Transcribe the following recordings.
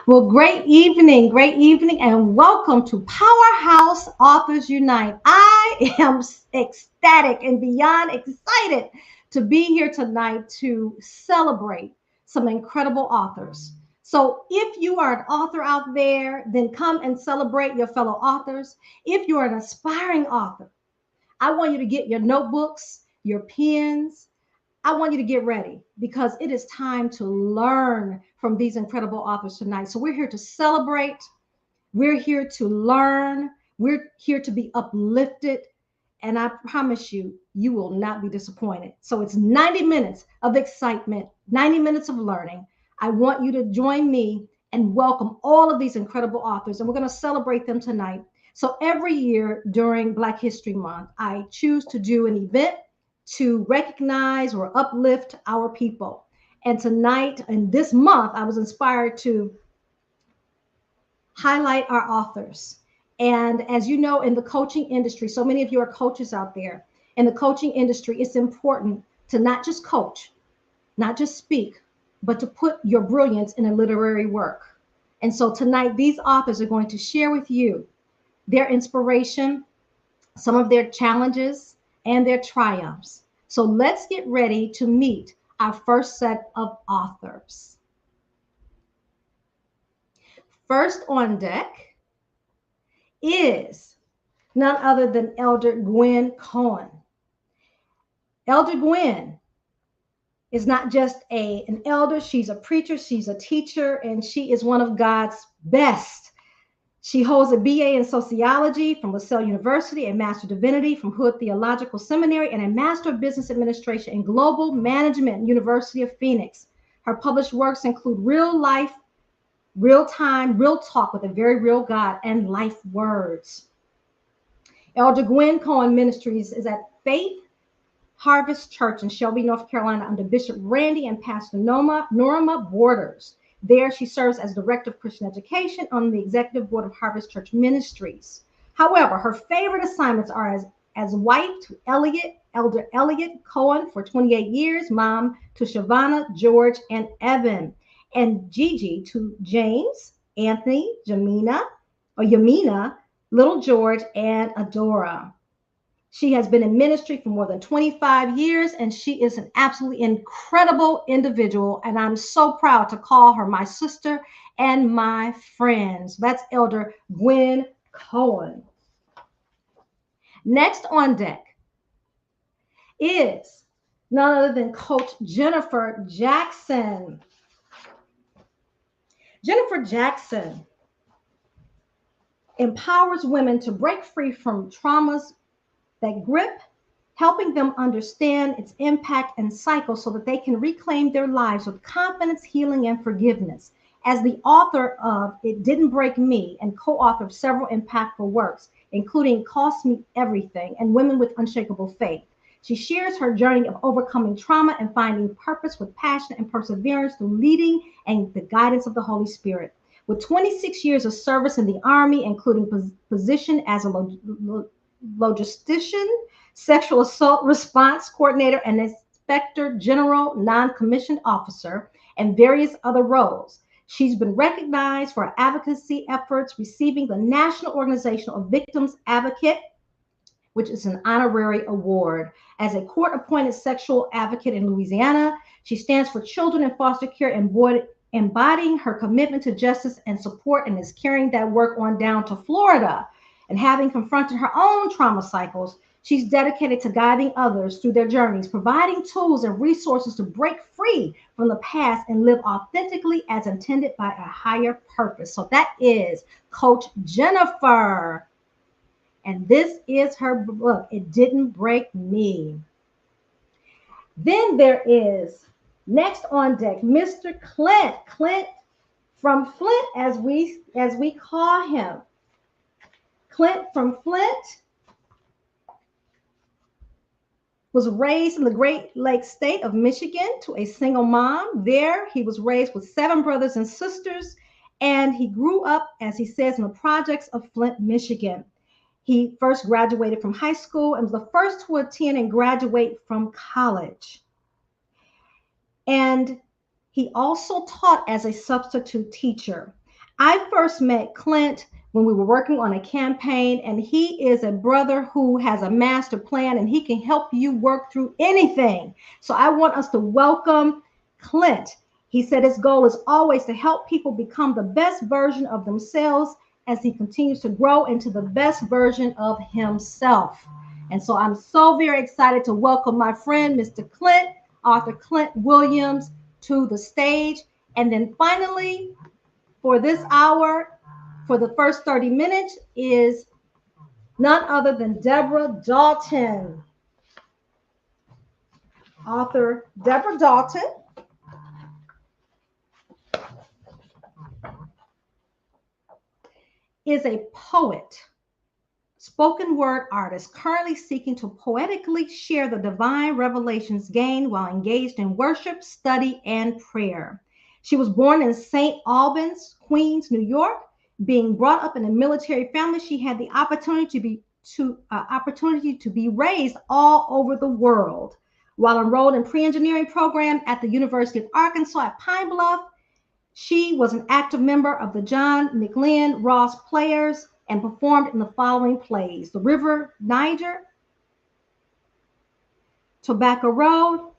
Well, great evening, and welcome to Powerhouse Authors Unite. I am ecstatic and beyond excited to be here tonight to celebrate some incredible authors. So, if you are an author out there, then come and celebrate your fellow authors. If you're an aspiring author, I want you to get your notebooks, your pens, I want you to get ready because it is time to learn from these incredible authors tonight. So we're here to celebrate, we're here to learn, we're here to be uplifted, and I promise you, you will not be disappointed. So it's 90 minutes of excitement, 90 minutes of learning. I want you to join me and welcome all of these incredible authors, and we're going to celebrate them tonight. So every year during Black History Month, I choose to do an event to recognize or uplift our people. And tonight and this month, I was inspired to highlight our authors. And as you know, in the coaching industry, so many of you are coaches out there. In the coaching industry, it's important to not just coach, not just speak, but to put your brilliance in a literary work. And so tonight, these authors are going to share with you their inspiration, some of their challenges, and their triumphs. So let's get ready to meet our first set of authors. First on deck is none other than Elder Gwen Cohen. Elder Gwen is not just an elder, she's a preacher, she's a teacher, and she is one of God's best. She holds a BA in sociology from LaSalle University, a Master of Divinity from Hood Theological Seminary, and a Master of Business Administration in Global Management, University of Phoenix. Her published works include Real Life, Real Time, Real Talk with a Very Real God, and Life Words. Elder Gwen Cohen Ministries is at Faith Harvest Church in Shelby, North Carolina, under Bishop Randy and Pastor Norma Borders. There, she serves as Director of Christian Education on the Executive Board of Harvest Church Ministries. However, her favorite assignments are as wife to Elder Elliot Cohen for 28 years, mom to Shavana, George, and Evan, and Gigi to James, Anthony, Yamina, Little George, and Adora. She has been in ministry for more than 25 years, and she is an absolutely incredible individual. And I'm so proud to call her my sister and my friend. So that's Elder Gwen Cohen. Next on deck is none other than Coach Jennifer Jackson. Jennifer Jackson empowers women to break free from traumas that grip, helping them understand its impact and cycle so that they can reclaim their lives with confidence, healing, and forgiveness. As the author of It Didn't Break Me and co-author of several impactful works, including Cost Me Everything and Women with Unshakable Faith, she shares her journey of overcoming trauma and finding purpose with passion and perseverance through leading and the guidance of the Holy Spirit. With 26 years of service in the Army, including position as a logistician, sexual assault response coordinator, and inspector general non-commissioned officer, and various other roles. She's been recognized for her advocacy efforts, receiving the National Organization of Victims Advocate, which is an honorary award. As a court-appointed sexual advocate in Louisiana, she stands for children in foster care and embodying her commitment to justice and support, and is carrying that work on down to Florida. And having confronted her own trauma cycles, she's dedicated to guiding others through their journeys, providing tools and resources to break free from the past and live authentically as intended by a higher purpose. So that is Coach Jennifer. And this is her book, It Didn't Break Me. Then there is, next on deck, Mr. Clint from Flint, as we call him. Clint from Flint was raised in the Great Lakes state of Michigan to a single mom. There, he was raised with 7 brothers and sisters, and he grew up, as he says, in the projects of Flint, Michigan. He first graduated from high school and was the first to attend and graduate from college. And he also taught as a substitute teacher. I first met Clint when we were working on a campaign, and he is a brother who has a master plan and he can help you work through anything. So I want us to welcome Clint. He said his goal is always to help people become the best version of themselves as he continues to grow into the best version of himself. And so I'm so very excited to welcome my friend, Mr. Clint, Arthur Clint Williams, to the stage. And then finally, for this hour, for the first 30 minutes, is none other than Deborah Dalton. Author Deborah Dalton is a poet, spoken word artist, currently seeking to poetically share the divine revelations gained while engaged in worship, study, and prayer. She was born in St. Albans, Queens, New York. Being brought up in a military family, she had the opportunity to be raised all over the world. While enrolled in pre-engineering program at the University of Arkansas at Pine Bluff, she was an active member of the John McLean Ross Players and performed in the following plays: The River Niger, Tobacco Road,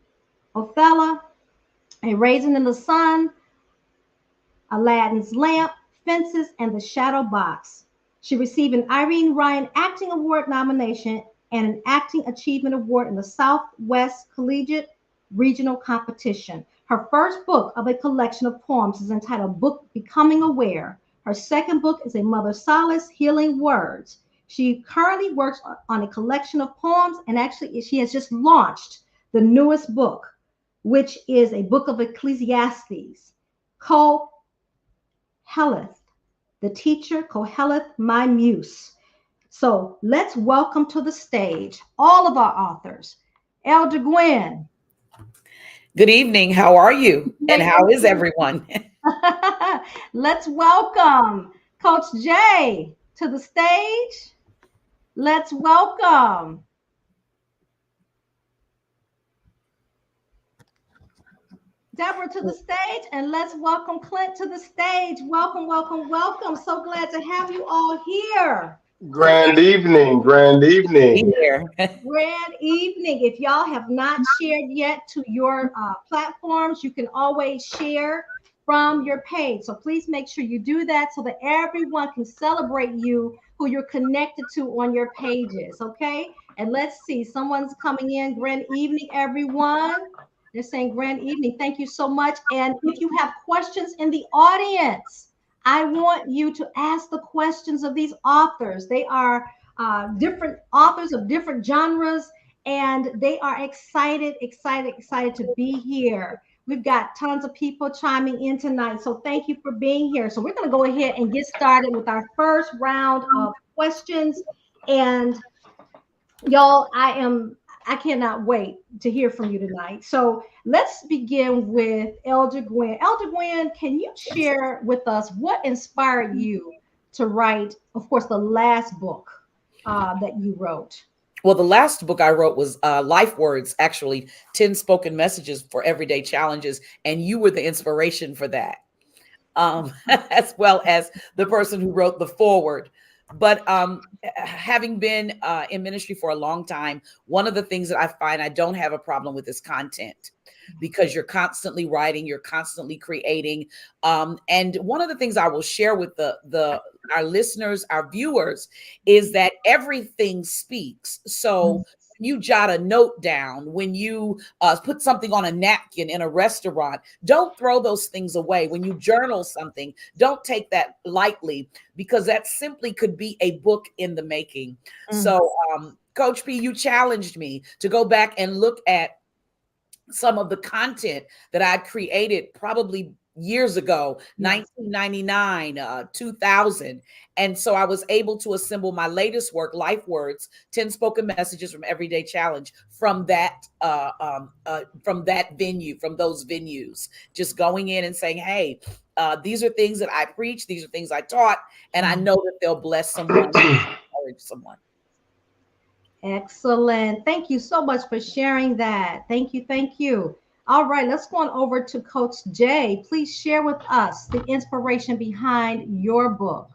Othello, A Raisin in the Sun, Aladdin's Lamp, Fences, and The Shadow Box. She received an Irene Ryan Acting Award nomination and an Acting Achievement Award in the Southwest Collegiate Regional Competition. Her first book of a collection of poems is entitled Book Becoming Aware. Her second book is A Mother Solace, Healing Words. She currently works on a collection of poems, and actually she has just launched the newest book, which is a book of Ecclesiastes. Koheleth, the teacher, Koheleth, my muse. So let's welcome to the stage all of our authors. Elder Gwen. Good evening. How are you? And how is everyone? Let's welcome Coach Jay to the stage. Let's welcome Deborah to the stage, and let's welcome Clint to the stage. Welcome, welcome, welcome. So glad to have you all here. Grand evening, grand evening. Here. Grand evening. If y'all have not shared yet to your platforms, you can always share from your page. So please make sure you do that so that everyone can celebrate you who you're connected to on your pages, okay? And let's see, someone's coming in. Grand evening, everyone. They're saying grand evening. Thank you so much. And if you have questions in the audience, I want you to ask the questions of these authors. They are different authors of different genres, and they are excited to be here. We've got tons of people chiming in tonight, so thank you for being here. So we're going to go ahead and get started with our first round of questions. And y'all, I cannot wait to hear from you tonight. So let's begin with Elder Gwen. Elder Gwen, can you share with us what inspired you to write, of course, the last book that you wrote? Well, the last book I wrote was Life Words, actually, 10 spoken messages for everyday challenges. And you were the inspiration for that, as well as the person who wrote the foreword. But having been in ministry for a long time, one of the things that I find I don't have a problem with is content, because you're constantly writing, you're constantly creating. And one of the things I will share with our listeners, our viewers, is that everything speaks. So you jot a note down, when you put something on a napkin in a restaurant, don't throw those things away. When you journal something, don't take that lightly, because that simply could be a book in the making. So, Coach P, you challenged me to go back and look at some of the content that I created probably years ago, 1999, 2000. And so I was able to assemble my latest work, Life Words, 10 spoken messages from Everyday Challenge, from that venue, from those venues, just going in and saying, hey, these are things that I preach, these are things I taught, and I know that they'll bless someone, encourage someone. Excellent. Thank you so much for sharing that. Thank you. Thank you. All right, let's go on over to Coach Jay. Please share with us the inspiration behind your book.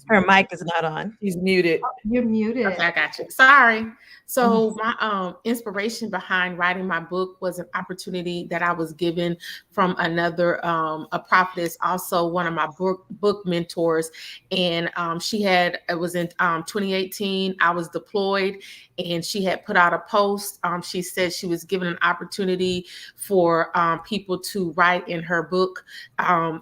Her mic is not on. She's muted. You're muted. Okay, I got you. Sorry. So my inspiration behind writing my book was an opportunity that I was given from another a prophetess, also one of my book mentors, and it was in 2018. I was deployed, and she had put out a post. She said she was given an opportunity for people to write in her book.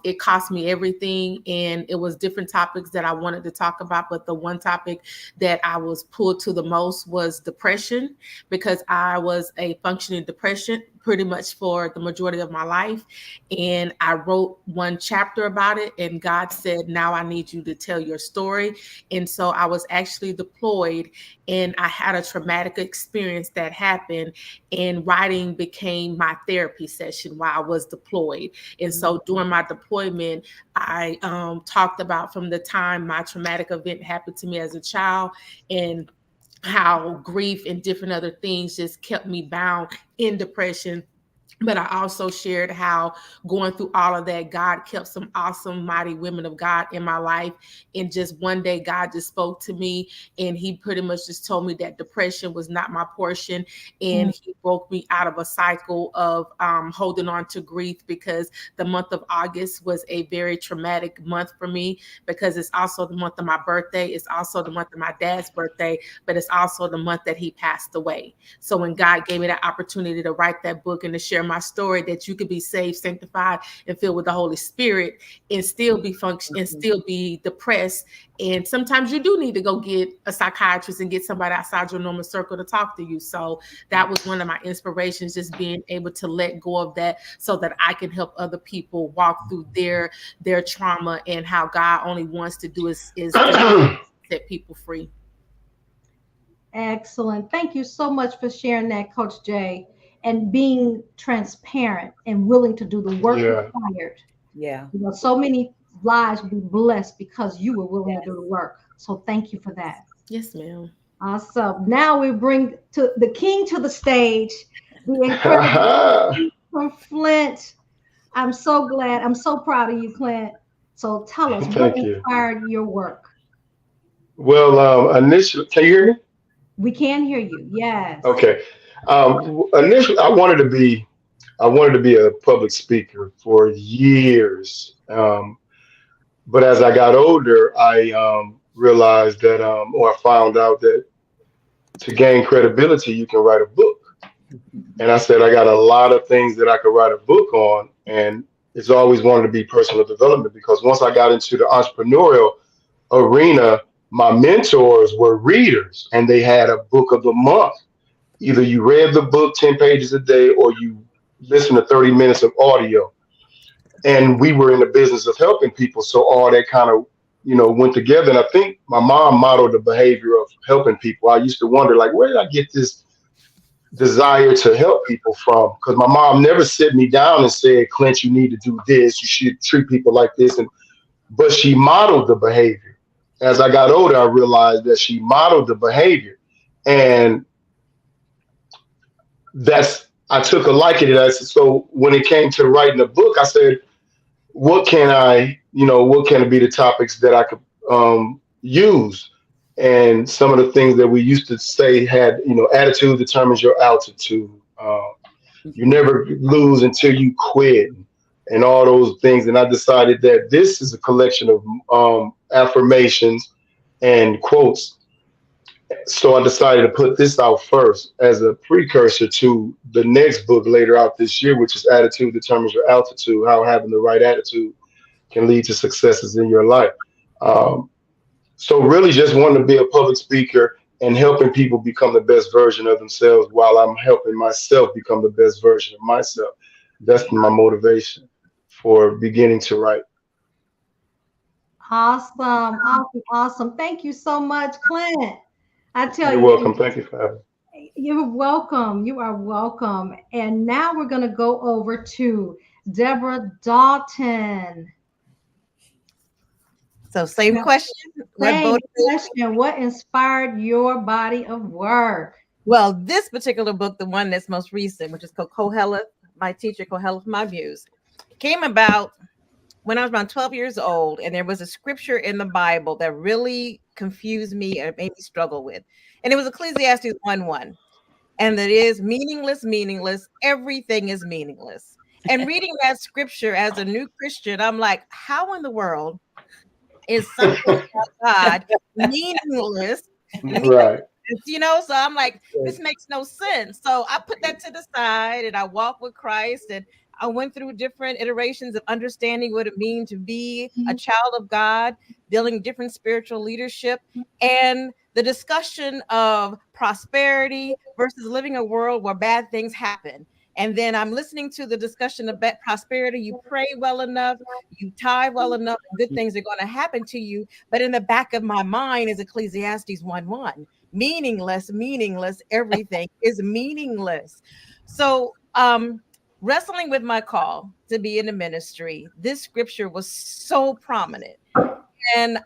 It cost me everything, and it was different topics that I wanted to talk about, but the one topic that I was pulled to the most was depression, because I was a functioning depression pretty much for the majority of my life. And I wrote one chapter about it, and God said, now I need you to tell your story. And so I was actually deployed, and I had a traumatic experience that happened, and writing became my therapy session while I was deployed. And so during my deployment, I talked about from the time my traumatic event happened to me as a child, and how grief and different other things just kept me bound in depression. But I also shared how going through all of that, God kept some awesome, mighty women of God in my life. And just one day, God just spoke to me, and he pretty much just told me that depression was not my portion. And he broke me out of a cycle of holding on to grief, because the month of August was a very traumatic month for me, because it's also the month of my birthday. It's also the month of my dad's birthday, but it's also the month that he passed away. So when God gave me that opportunity to write that book and to share my story, that you could be saved, sanctified, and filled with the Holy Spirit, and still be and still be depressed. And sometimes you do need to go get a psychiatrist and get somebody outside your normal circle to talk to you. So that was one of my inspirations, just being able to let go of that so that I can help other people walk through their trauma, and how God only wants to do is to set people free. Excellent. Thank you so much for sharing that, Coach Jay, and being transparent and willing to do the work required. Yeah. You know, so many lives will be blessed because you were willing to do the work. So thank you for that. Yes, ma'am. Awesome. Now we bring to the king to the stage, the incredible from Flint. I'm so glad. I'm so proud of you, Clint. So tell us, what inspired your work? Well, initially, can you hear me? We can hear you. Yes. Okay. Initially, I wanted to be a public speaker for years. But as I got older, I realized that, or I found out that to gain credibility, you can write a book. And I said, I got a lot of things that I could write a book on. And it's always wanted to be personal development, because once I got into the entrepreneurial arena, my mentors were readers, and they had a book of the month. Either you read the book 10 pages a day, or you listen to 30 minutes of audio. And we were in the business of helping people. So all that kind of, went together. And I think my mom modeled the behavior of helping people. I used to wonder, like, where did I get this desire to help people from? Because my mom never sit me down and said, Clint, you need to do this. You should treat people like this. But she modeled the behavior. As I got older, I realized that she modeled the behavior. And I took a liking to that. So when it came to writing a book, I said, what can it be the topics that I could use? And some of the things that we used to say had, attitude determines your altitude. You never lose until you quit, and all those things. And I decided that this is a collection of affirmations and quotes. So I decided to put this out first as a precursor to the next book later out this year, which is Attitude Determines Your Altitude, how having the right attitude can lead to successes in your life. So really just wanting to be a public speaker and helping people become the best version of themselves while I'm helping myself become the best version of myself. That's my motivation for beginning to write. Awesome. Thank you so much, Clint. I tell you. You're welcome. Thank you for having me. You're welcome. You are welcome. And now we're going to go over to Deborah Dalton. So same question. What inspired your body of work? Well, this particular book, the one that's most recent, which is called Koheleth, My Teacher, Koheleth, My Views, came about when I was around 12 years old, and there was a scripture in the Bible that really confused me and made me struggle with. And it was Ecclesiastes 1:1. And that is meaningless, meaningless. Everything is meaningless. And reading that scripture as a new Christian, I'm like, how in the world is something about God meaningless? Right. So I'm like, this makes no sense. So I put that to the side and I walked with Christ, and I went through different iterations of understanding what it means to be a child of God, dealing different spiritual leadership, and the discussion of prosperity versus living a world where bad things happen. And then I'm listening to the discussion of prosperity. You pray well enough, you tithe well enough, good things are going to happen to you. But in the back of my mind is Ecclesiastes 1:1. Meaningless, meaningless, everything is meaningless. So wrestling with my call to be in the ministry, this scripture was so prominent. And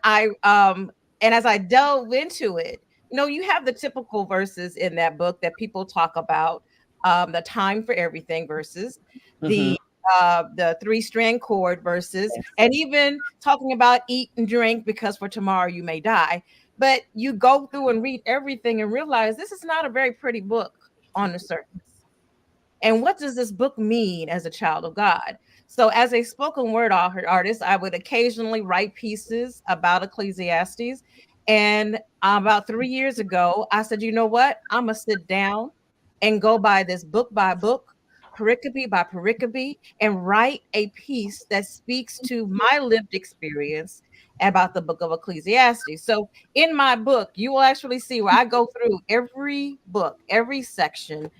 and as I delve into it, you have the typical verses in that book that people talk about, the time for everything verses, the 3-strand cord verses, and even talking about eat and drink because for tomorrow you may die. But you go through and read everything and realize this is not a very pretty book on the surface. And what does this book mean as a child of God? So as a spoken word artist, I would occasionally write pieces about Ecclesiastes. And about 3 years ago, I said, you know what? I'm going to sit down and go by this book by book, pericope by pericope, and write a piece that speaks to my lived experience about the book of Ecclesiastes. So in my book, you will actually see where I go through every book, every section,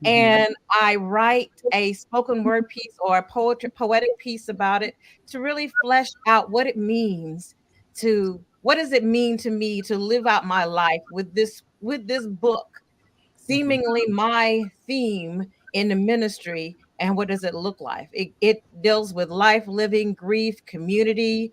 and I write a spoken word piece or a poetic piece about it to really flesh out what it means what does it mean to me to live out my life with this book, seemingly my theme in the ministry. And what does it look like? It deals with life, living, grief, community,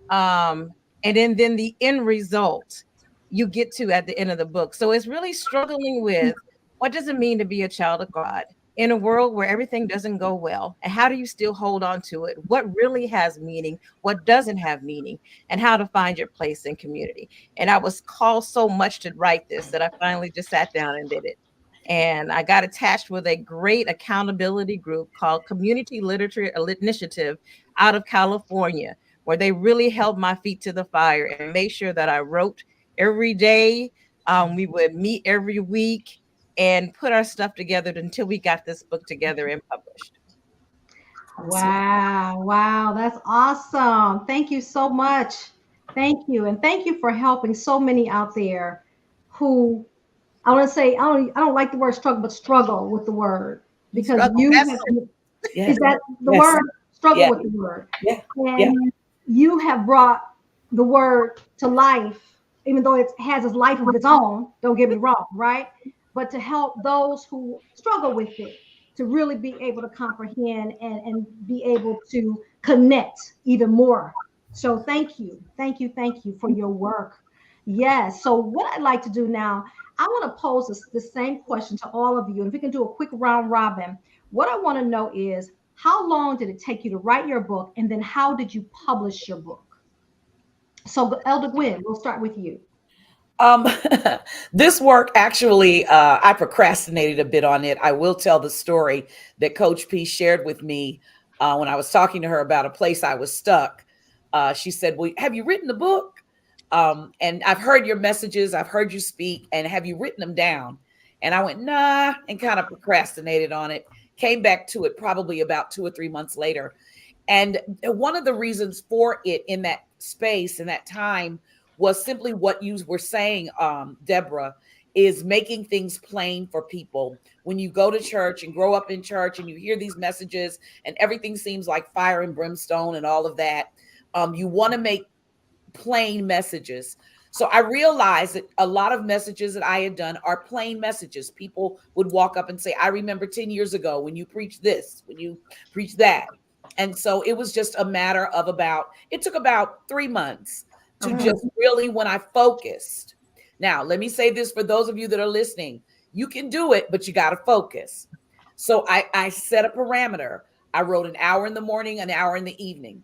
and then the end result you get to at the end of the book. So it's really struggling with what does it mean to be a child of God in a world where everything doesn't go well, and how do you still hold on to it? What really has meaning, what doesn't have meaning, and how to find your place in community. And I was called so much to write this that I finally just sat down and did it. And I got attached with a great accountability group called Community Literature Initiative out of California, where they really held my feet to the fire and made sure that I wrote every day. We would meet every week and put our stuff together until we got this book together and published. Wow, that's awesome. Thank you so much. Thank you. And thank you for helping so many out there who, I want to say, I don't like the word struggle, but struggle with the word, because is that the word? Struggle with the word. And you have brought the word to life, even though it has its life of its own, don't get me wrong, right? But to help those who struggle with it to really be able to comprehend and be able to connect even more. So thank you for your work. Yes. So what I'd like to do now, I want to pose the same question to all of you. And if we can do a quick round robin, what I want to know is, how long did it take you to write your book? And then how did you publish your book? So Elder Gwen, we'll start with you. This work actually, I procrastinated a bit on it. I will tell the story that Coach P shared with me when I was talking to her about a place I was stuck. She said, well, have you written the book? And I've heard your messages. I've heard you speak. And have you written them down? And I went, nah, and kind of procrastinated on it. Came back to it probably about 2 or 3 months later. And one of the reasons for it in that space, in that time, was simply what you were saying, Deborah, is making things plain for people. When you go to church and grow up in church and you hear these messages and everything seems like fire and brimstone and all of that, you want to make plain messages. So I realized that a lot of messages that I had done are plain messages. People would walk up and say, I remember 10 years ago when you preached this, when you preached that. And so it was just a matter of it took about 3 months to just really, when I focused. Now, let me say this for those of you that are listening, You can do it, but you got to focus. So I set a parameter. I wrote an hour in the morning, an hour in the evening.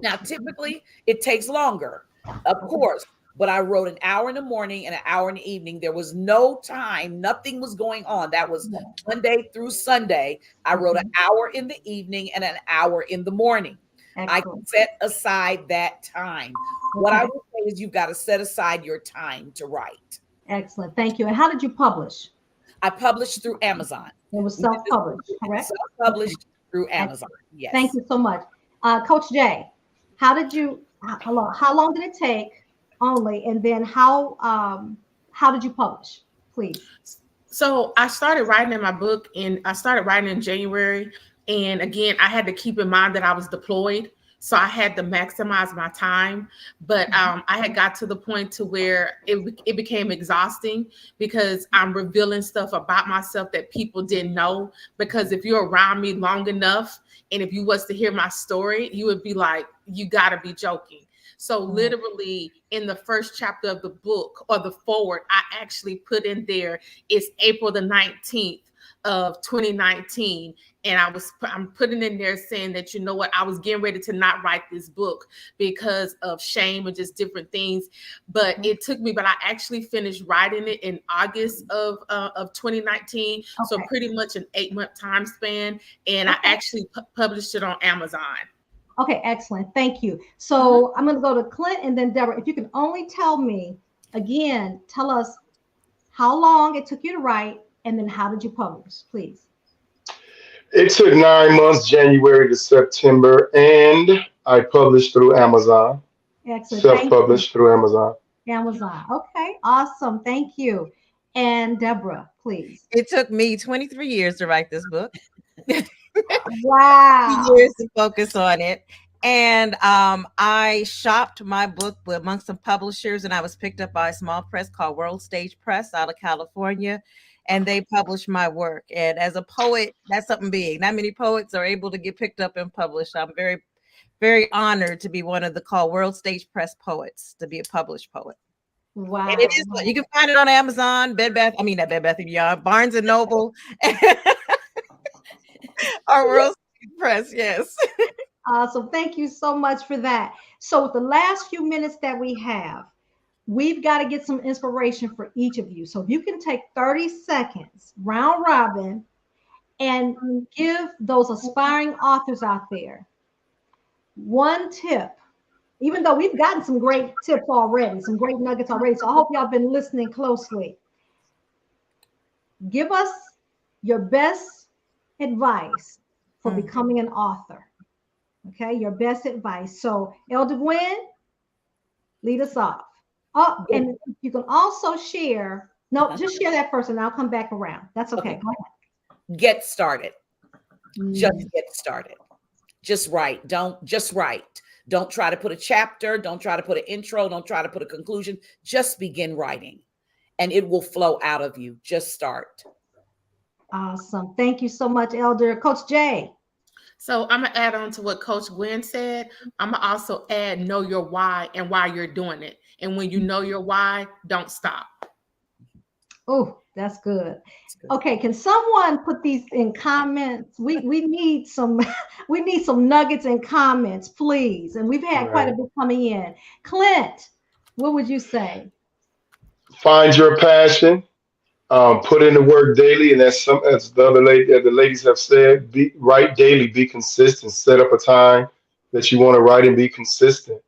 Now, typically it takes longer, of course, but I wrote an hour in the morning and an hour in the evening. There was no time, nothing was going on. That was Monday through Sunday. I wrote an hour in the evening and an hour in the morning. Excellent. I set aside that time. What I would say is you've got to set aside your time to write. Excellent. Thank you. And how did you publish? I published through Amazon. It was self-published, correct? Self-published through Amazon. Yes. Thank you so much. Coach Jay, how long did it take only? And then how did you publish, please? So I started writing in my book, and I started writing in January. And again, I had to keep in mind that I was deployed. So I had to maximize my time, but I had got to the point to where it became exhausting because I'm revealing stuff about myself that people didn't know. Because if you're around me long enough, and if you was to hear my story, you would be like, you gotta be joking. So literally in the first chapter of the book, or the forward, I actually put in there, it's April the 19th of 2019. And I'm putting in there saying that, you know what, I was getting ready to not write this book because of shame and just different things. But it took me, but I actually finished writing it in August of 2019. Okay. So pretty much an 8-month time span. And I actually published it on Amazon. Okay, excellent. Thank you. So I'm going to go to Clint and then Deborah. If you can only tell me again, tell us how long it took you to write, and then how did you publish, please? It took 9 months, January to September, and I published through Amazon. Excellent. Self-published through Amazon. Amazon. Okay, awesome. Thank you. And Deborah, please. It took me 23 years to write this book. Wow. Years to focus on it. And I shopped my book amongst some publishers, and I was picked up by a small press called World Stage Press out of California. And they published my work. And as a poet, that's something big. Not many poets are able to get picked up and published. I'm very, very honored to be one of the called World Stage Press poets, to be a published poet. Wow. And it is, you can find it on Amazon, Bed Bath & Beyond, Barnes and Noble, or World Stage Press, yes. Awesome. Thank you so much for that. So with the last few minutes that we have, we've got to get some inspiration for each of you. So if you can take 30 seconds, round robin, and give those aspiring authors out there one tip, even though we've gotten some great tips already, some great nuggets already. So I hope y'all been listening closely. Give us your best advice for becoming an author. Okay, your best advice. So Elder Gwen, lead us off. Oh, and you can also share. No, just share that first, and I'll come back around. That's okay. Go ahead. Get started. Just get started. Just write. Just write. Don't try to put a chapter. Don't try to put an intro. Don't try to put a conclusion. Just begin writing, and it will flow out of you. Just start. Awesome. Thank you so much, Elder. Coach Jay. So I'm going to add on to what Coach Gwen said. I'm going to also add, know your why and why you're doing it. And when you know your why, don't stop. Oh, that's good. Okay, can someone put these in comments? We need some nuggets in comments, please. And we've had quite a bit coming in. Clint, what would you say? Find your passion. Put in the work daily, and as the ladies have said, write daily, be consistent. Set up a time that you want to write and be consistent.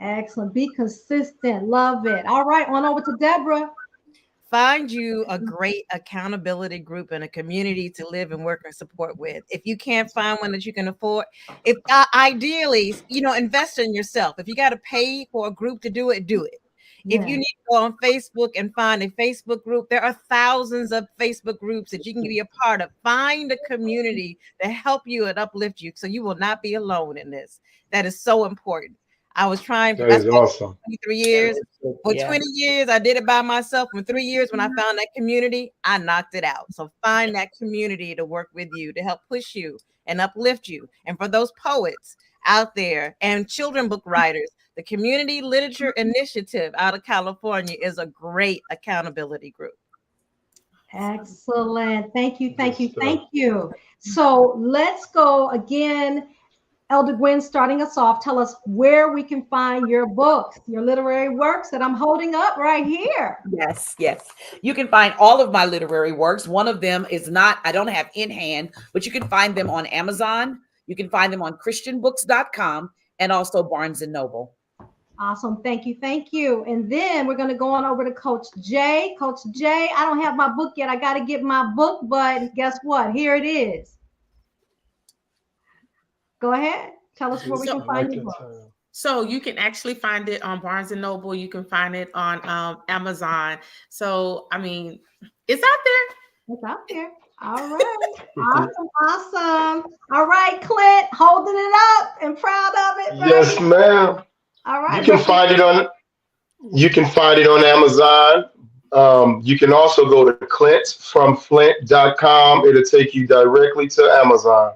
Excellent. Be consistent. Love it. All right, on over to Deborah. Find you a great accountability group and a community to live and work and support with. If you can't find one that you can afford, if ideally, invest in yourself. If you got to pay for a group to do it, do it. If you need to go on Facebook and find a Facebook group, there are thousands of Facebook groups that you can be a part of. Find a community to help you and uplift you so you will not be alone in this. That is so important. I was trying for 23 years. For 20 years, I did it by myself. For 3 years, when I found that community, I knocked it out. So find that community to work with you, to help push you and uplift you. And for those poets out there and children book writers, the Community Literature Initiative out of California is a great accountability group. Excellent. Thank you. Good stuff. Thank you. So let's go again. Elder Gwen, starting us off, tell us where we can find your books, your literary works that I'm holding up right here. Yes, yes. You can find all of my literary works. One of them is not, I don't have in hand, but you can find them on Amazon. You can find them on christianbooks.com and also Barnes and Noble. Awesome. Thank you. Thank you. And then we're going to go on over to Coach Jay. Coach Jay, I don't have my book yet. I got to get my book, but guess what? Here it is. Go ahead. Tell us where we can find your book. So you can actually find it on Barnes and Noble. You can find it on Amazon. So, I mean, it's out there. It's out there. All right. Awesome. All right, Clint, holding it up and proud of it. Right? Yes, ma'am. All right. You can find it on Amazon. You can also go to clintfromflint.com. It'll take you directly to Amazon.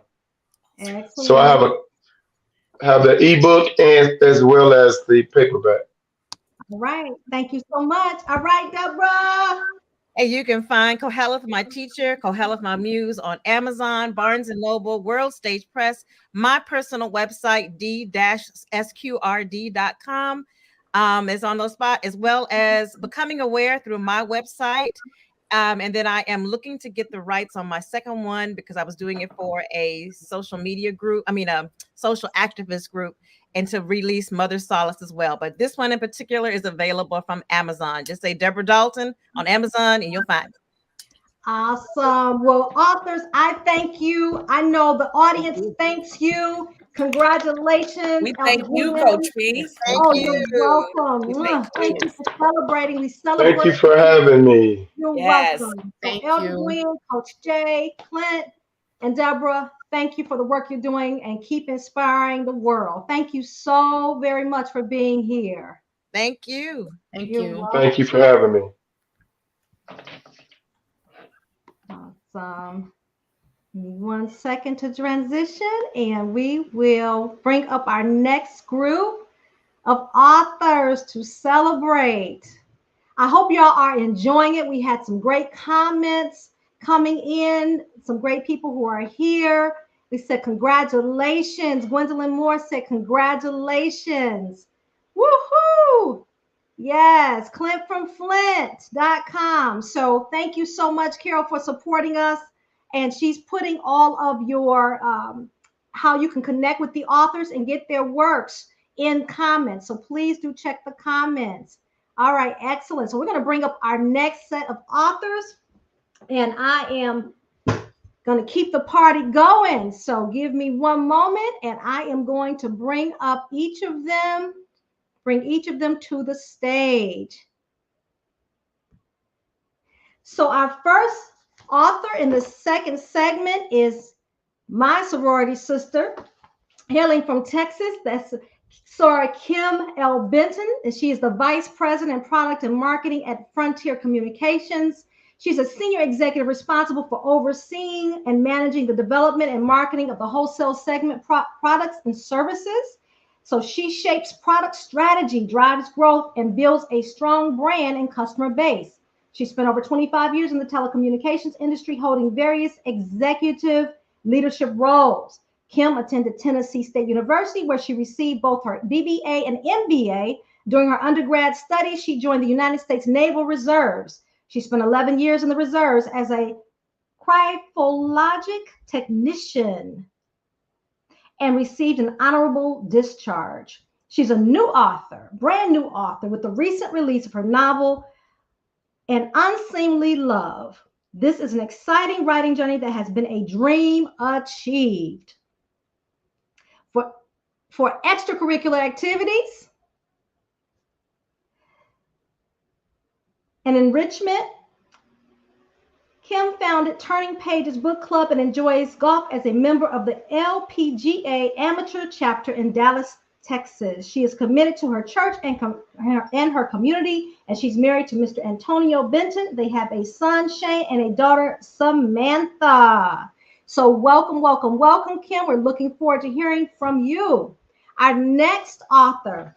Excellent. So I have the ebook and as well as the paperback. All right. Thank you so much. All right, Deborah. And you can find Koheleth, my teacher, Koheleth, my muse on Amazon, Barnes and Noble, World Stage Press, my personal website, d-sqrd.com is on those spots, as well as Becoming Aware through my website. And then I am looking to get the rights on my second one because I was doing it for a social media group, a social activist group, and to release Mother Solace as well. But this one in particular is available from Amazon. Just say Deborah Dalton on Amazon and you'll find it. Awesome. Well, authors, I thank you. I know the audience thanks you. Congratulations. We thank you, Coach P. You're welcome. Thank you for celebrating. We celebrate. Thank you for having me. You're welcome. Thank Elder you. Gwen, Coach Jay, Clint, and Deborah, thank you for the work you're doing and keep inspiring the world. Thank you so very much for being here. Thank you. Thank You're you. welcome. Thank you for having me. Awesome. 1 second to transition, and we will bring up our next group of authors to celebrate. I hope y'all are enjoying it. We had some great comments coming in, some great people who are here. We said congratulations. Gwendolyn Moore said congratulations. Woohoo! Yes, clintfromflint.com. So thank you so much, Carol, for supporting us. And she's putting all of your, how you can connect with the authors and get their works in comments. So please do check the comments. All right, excellent. So we're going to bring up our next set of authors. And I am going to keep the party going. So give me one moment and I am going to bring each of them to the stage. So our first author in the second segment is my sorority sister, hailing from Texas. That's Soror Kim L. Benton, and she is the Vice President, Product and Marketing at Frontier Communications. She's a senior executive responsible for overseeing and managing the development and marketing of the wholesale segment products and services. So she shapes product strategy, drives growth, and builds a strong brand and customer base. She spent over 25 years in the telecommunications industry, holding various executive leadership roles. Kim attended Tennessee State University, where she received both her BBA and MBA. During her undergrad studies, she joined the United States Naval Reserves. She spent 11 years in the reserves as a cryphologic technician and received an honorable discharge. She's a new author, brand new author, with the recent release of her novel, An Unseemly Love. This is an exciting writing journey that has been a dream achieved. For extracurricular activities and enrichment, Kim founded Turning Pages Book Club and enjoys golf as a member of the LPGA amateur chapter in Dallas, Texas. She is committed to her church and her community, and she's married to Mr. Antonio Benton. They have a son, Shane, and a daughter, Samantha. So welcome, welcome, welcome, Kim. We're looking forward to hearing from you. Our next author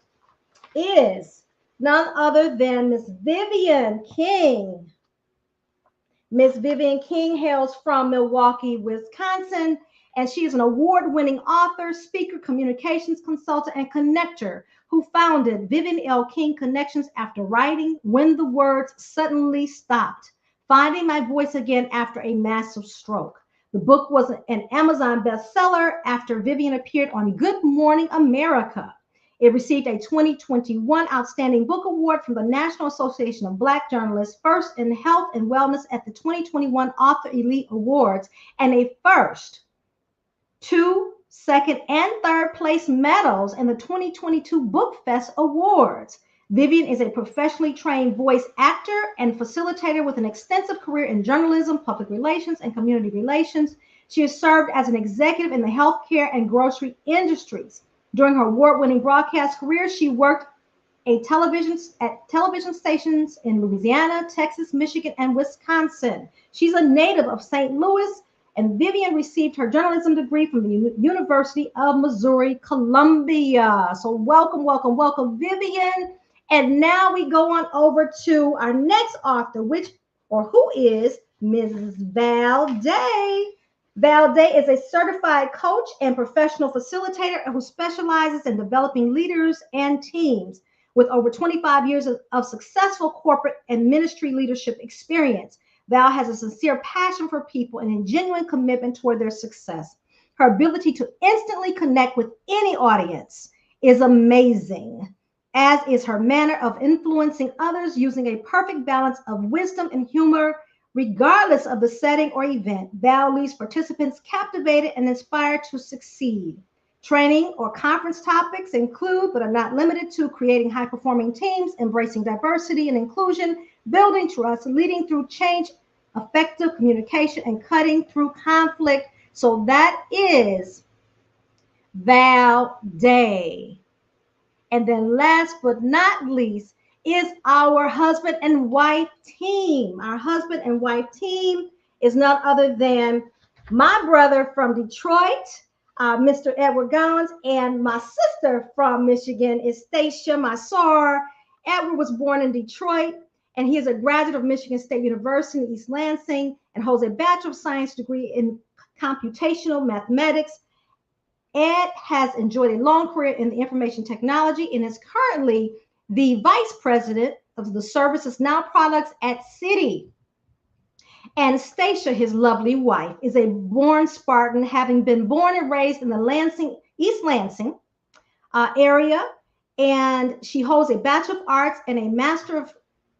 is none other than Miss Vivian King. Miss Vivian King hails from Milwaukee, Wisconsin, and she is an award-winning author, speaker, communications consultant, and connector who founded Vivian L. King Connections after writing When the Words Suddenly Stopped, Finding My Voice Again After a Massive Stroke. The book was an Amazon bestseller after Vivian appeared on Good Morning America. It received a 2021 Outstanding Book Award from the National Association of Black Journalists, first in health and wellness at the 2021 Author Elite Awards, and a first, 2, second, and third place medals in the 2022 Book Fest Awards. Vivian is a professionally trained voice actor and facilitator with an extensive career in journalism, public relations, and community relations. She has served as an executive in the healthcare and grocery industries. During her award-winning broadcast career, she worked at television stations in Louisiana, Texas, Michigan, and Wisconsin. She's a native of St. Louis, and Vivian received her journalism degree from the University of Missouri, Columbia. So welcome, welcome, welcome, Vivian. And now we go on over to our next author, who is Mrs. Val Day. Val Day is a certified coach and professional facilitator who specializes in developing leaders and teams with over 25 years of successful corporate and ministry leadership experience. Val has a sincere passion for people and a genuine commitment toward their success. Her ability to instantly connect with any audience is amazing, as is her manner of influencing others using a perfect balance of wisdom and humor. Regardless of the setting or event, Val leaves participants captivated and inspired to succeed. Training or conference topics include, but are not limited to, creating high-performing teams, embracing diversity and inclusion, building trust, leading through change, effective communication, and cutting through conflict. So that is Val Day. And then last but not least is our husband and wife team. Our husband and wife team is none other than my brother from Detroit, Mr. Edward Gowans, and my sister from Michigan is Stacia Masar. Edward was born in Detroit, and he is a graduate of Michigan State University in East Lansing and holds a Bachelor of Science degree in computational mathematics. Ed has enjoyed a long career in the information technology and is currently the vice president of the services now products at Citi. And Stacia, his lovely wife, is a born Spartan, having been born and raised in the East Lansing area. And she holds a Bachelor of Arts and a Master of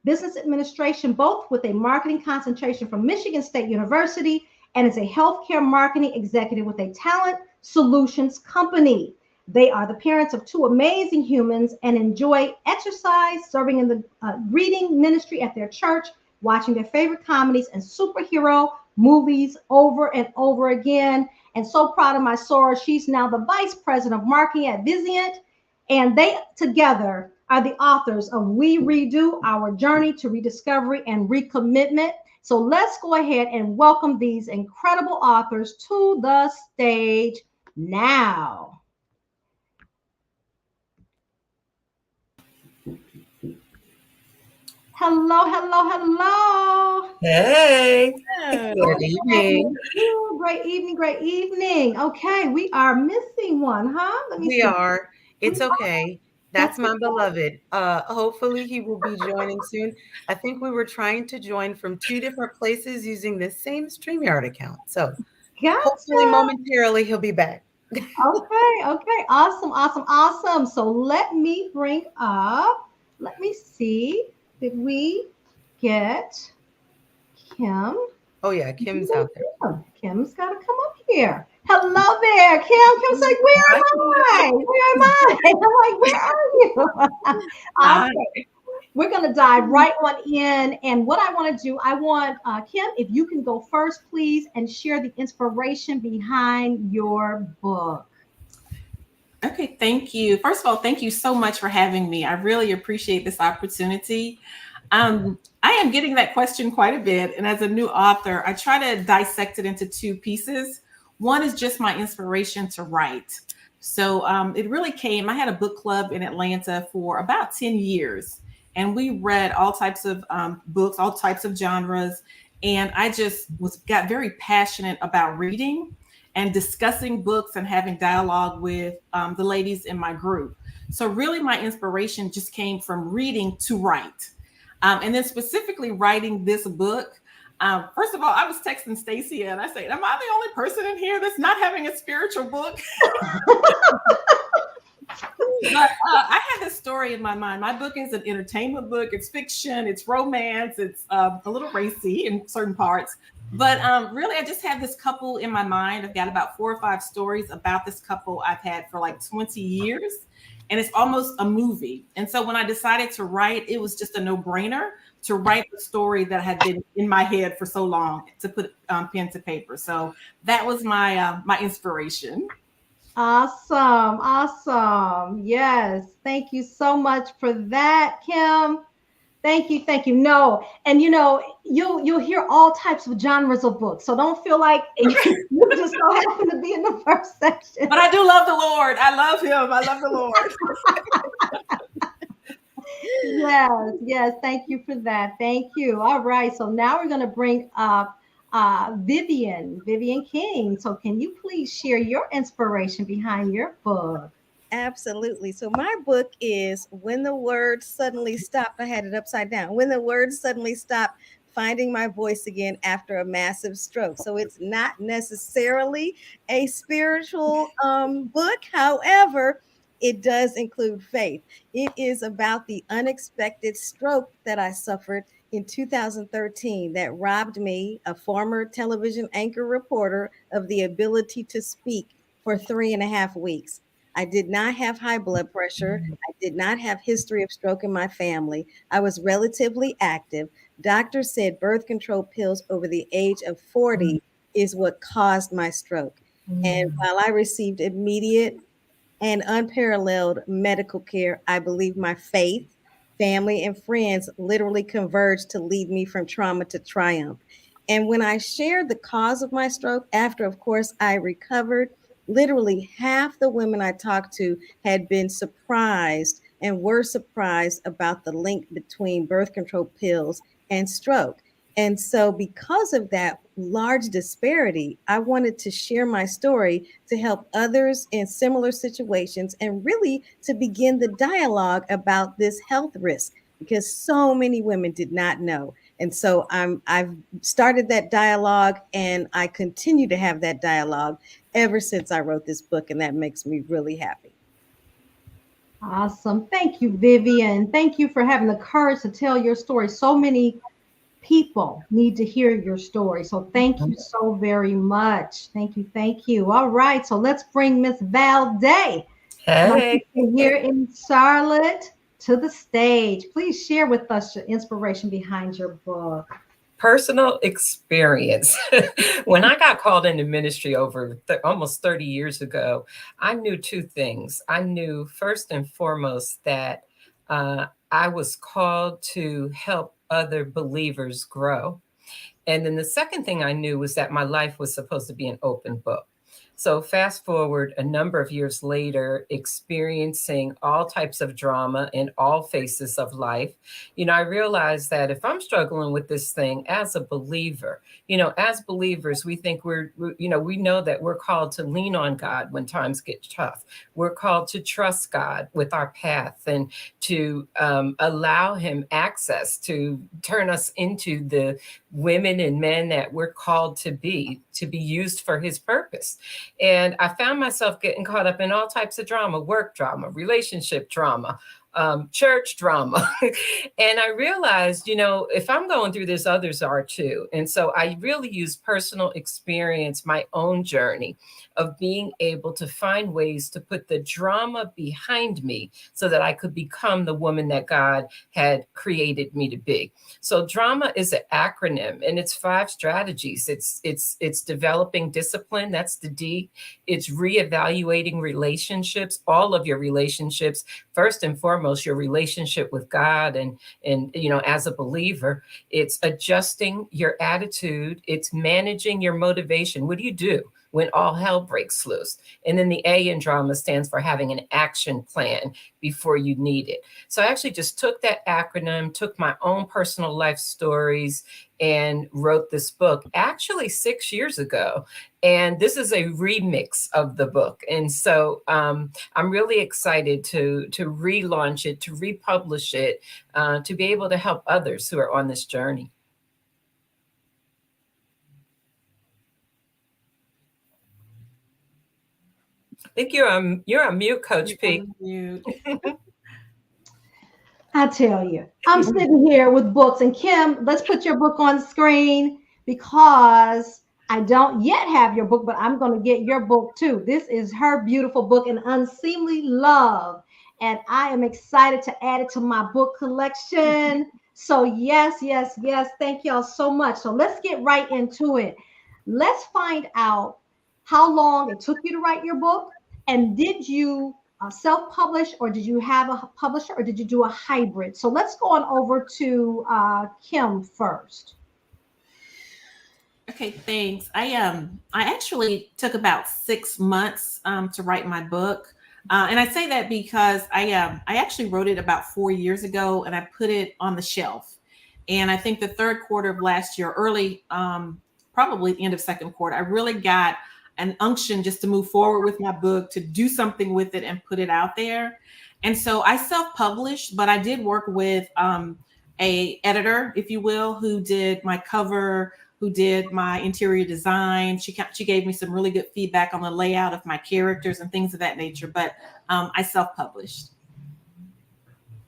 Business Administration, both with a marketing concentration from Michigan State University, and is a healthcare marketing executive with a talent solutions company. They are the parents of two amazing humans and enjoy exercise, serving in the reading ministry at their church, watching their favorite comedies and superhero movies over and over again. And so proud of my Sora. She's now the vice president of marketing at Vizient. And they together are the authors of We Redo, Our Journey to Rediscovery and Recommitment. So let's go ahead and welcome these incredible authors to the stage now. Hello, hello, hello. Hey. Good evening. Great evening, great evening. Okay, we are missing one, huh? Let me see. We are. It's okay. That's my beloved. Hopefully he will be joining soon. I think we were trying to join from 2 different places using the same StreamYard account. So hopefully momentarily he'll be back. Okay. Awesome. So let me see. Did we get Kim? Oh yeah, Kim's out there. Kim's got to come up here. Hello there, Kim. Kim's like, where am I? I'm like, where are you? Okay. We're going to dive right on in. And what I want to do, I want Kim, if you can go first, please, and share the inspiration behind your book. Okay, thank you. First of all, thank you so much for having me. I really appreciate this opportunity. I am getting that question quite a bit. And as a new author, I try to dissect it into 2 pieces. One is just my inspiration to write. So it really came, I had a book club in Atlanta for about 10 years. And we read all types of books, all types of genres. And I just got very passionate about reading and discussing books and having dialogue with the ladies in my group. So really my inspiration just came from reading to write. And then specifically writing this book. First of all, I was texting Stacy and I said, am I the only person in here that's not having a spiritual book? But I had this story in my mind. My book is an entertainment book. It's fiction. It's romance. It's a little racy in certain parts. But really, I just have this couple in my mind. I've got about 4 or 5 stories about this couple I've had for like 20 years. And it's almost a movie. And so when I decided to write, it was just a no-brainer to write the story that had been in my head for so long, to put pen to paper. So that was my my inspiration. Awesome. Yes. Thank you so much for that, Kim. Thank you. No, and you'll hear all types of genres of books. So don't feel like you just so happen to be in the first section. But I do love the Lord. I love him. I love the Lord. Yes. Thank you for that. Thank you. All right. So now we're going to bring up Vivian King. So can you please share your inspiration behind your book? Absolutely. So my book is When the Words Suddenly Stopped. I had it upside down. When the Words Suddenly Stopped, Finding My Voice Again After a Massive Stroke. So it's not necessarily a spiritual book. However, it does include faith. It is about the unexpected stroke that I suffered in 2013 that robbed me, a former television anchor reporter, of the ability to speak for 3.5 weeks. I did not have high blood pressure. I did not have history of stroke in my family. I was relatively active. Doctors said birth control pills over the age of 40 is what caused my stroke. And while I received immediate and unparalleled medical care, I believe my faith, family, and friends literally converged to lead me from trauma to triumph. And when I shared the cause of my stroke, after, of course, I recovered, literally half the women I talked to had been surprised and were surprised about the link between birth control pills and stroke. And so because of that large disparity, I wanted to share my story to help others in similar situations and really to begin the dialogue about this health risk, because so many women did not know. And so I've started that dialogue, and I continue to have that dialogue ever since I wrote this book, and that makes me really happy. Awesome. Thank you, Vivian. Thank you for having the courage to tell your story. So many people need to hear your story. So thank you so very much. Thank you. All right. So let's bring Miss Val Day. Hey. Here in Charlotte to the stage. Please share with us your inspiration behind your book. Personal experience. When I got called into ministry over almost 30 years ago, I knew 2 things. I knew first and foremost that I was called to help other believers grow. And then the second thing I knew was that my life was supposed to be an open book. So fast forward a number of years later, experiencing all types of drama in all phases of life, I realized that if I'm struggling with this thing as a believer, as believers, we think we know that we're called to lean on God when times get tough. We're called to trust God with our path and to allow him access to turn us into the women and men that we're called to be used for his purpose. And I found myself getting caught up in all types of drama, work drama, relationship drama, church drama. And I realized, if I'm going through this, others are too. And so I really used personal experience, my own journey of being able to find ways to put the drama behind me so that I could become the woman that God had created me to be. So drama is an acronym, and it's 5 strategies. It's developing discipline. That's the D. It's reevaluating relationships, all of your relationships. First and foremost, your relationship with God and as a believer. It's adjusting your attitude. It's managing your motivation. What do you do when all hell breaks loose. And then the A in drama stands for having an action plan before you need it. So I actually just took that acronym, took my own personal life stories, and wrote this book actually 6 years ago. And this is a remix of the book. And so I'm really excited to relaunch it, to republish it, to be able to help others who are on this journey. I think you're on mute, Coach P. I tell you, I'm sitting here with books, and Kim, let's put your book on the screen because I don't yet have your book, but I'm going to get your book too. This is her beautiful book, An Unseemly Love, and I am excited to add it to my book collection. So yes, yes, yes, thank y'all so much. So let's get right into it. Let's find out how long it took you to write your book, and did you self-publish, or did you have a publisher, or did you do a hybrid? So let's go on over to Kim first. Okay, thanks. I actually took about 6 months to write my book, and I say that because I actually wrote it about 4 years ago, and I put it on the shelf. And I think the third quarter of last year, early, probably the end of second quarter, I really got an unction just to move forward with my book, to do something with it and put it out there. And so I self-published, but I did work with a editor, if you will, who did my cover, who did my interior design. She gave me some really good feedback on the layout of my characters and things of that nature, but I self-published.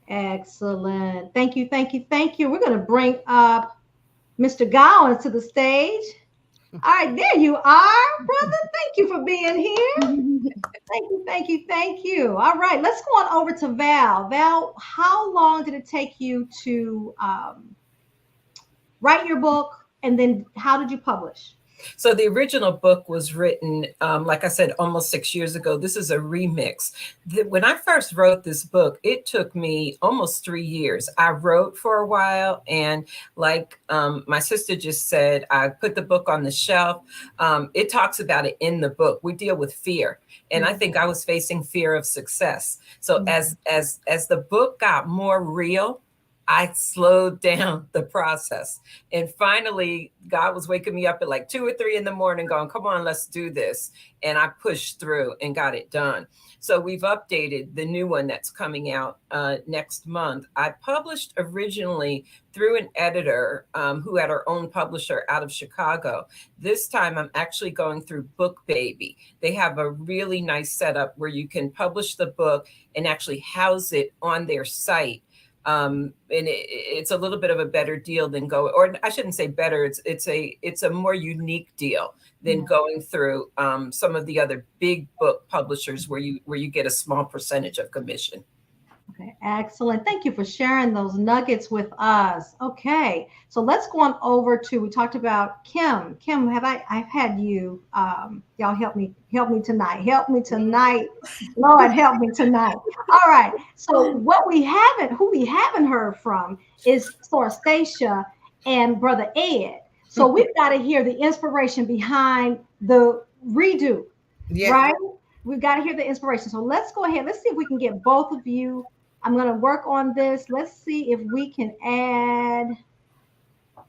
Excellent. Thank you, thank you, thank you. We're going to bring up Mr. Gowan to the stage. All right, there you are, brother. Thank you for being here. Thank you, thank you, thank you. All right, let's go on over to Val. Val, how long did it take you to write your book, and then how did you publish? So the original book was written, like I said, almost 6 years ago. This is a remix. When I first wrote this book, it took me almost 3 years. I wrote for a while, and like my sister just said, I put the book on the shelf. It talks about it in the book. We deal with fear, and I think I was facing fear of success. So as the book got more real, I slowed down the process. And finally, God was waking me up at like 2 or 3 in the morning going, come on, let's do this. And I pushed through and got it done. So we've updated the new one that's coming out next month. I published originally through an editor who had her own publisher out of Chicago. This time I'm actually going through BookBaby. They have a really nice setup where you can publish the book and actually house it on their site. And it's a little bit of a better deal than or I shouldn't say better. It's a more unique deal than going through some of the other big book publishers where you get a small percentage of commission. Okay, excellent. Thank you for sharing those nuggets with us. Okay, so let's go on over to, we talked about Kim. Kim, I've had you, y'all help me tonight. Help me tonight. Lord, help me tonight. All right. So who we haven't heard from is Stacia and Brother Ed. So we've got to hear the inspiration behind the redo, right? We've got to hear the inspiration. So let's go ahead. Let's see if we can get both of you. I'm going to work on this. Let's see if we can add.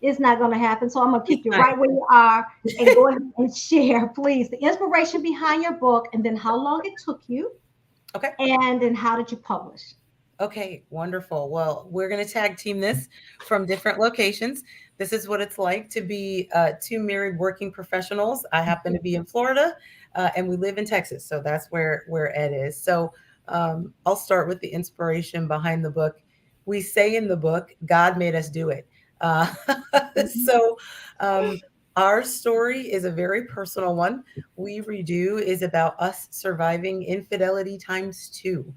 It's not going to happen. So I'm going to keep you right where you are and go ahead and share, please, the inspiration behind your book, and then how long it took you. Okay. And then how did you publish? Okay, wonderful. Well, we're going to tag team this from different locations. This is what it's like to be 2 married working professionals. I happen to be in Florida, and we live in Texas. So that's where Ed is. So I'll start with the inspiration behind the book. We say in the book, God made us do it. So our story is a very personal one. We Redo is about us surviving infidelity ×2.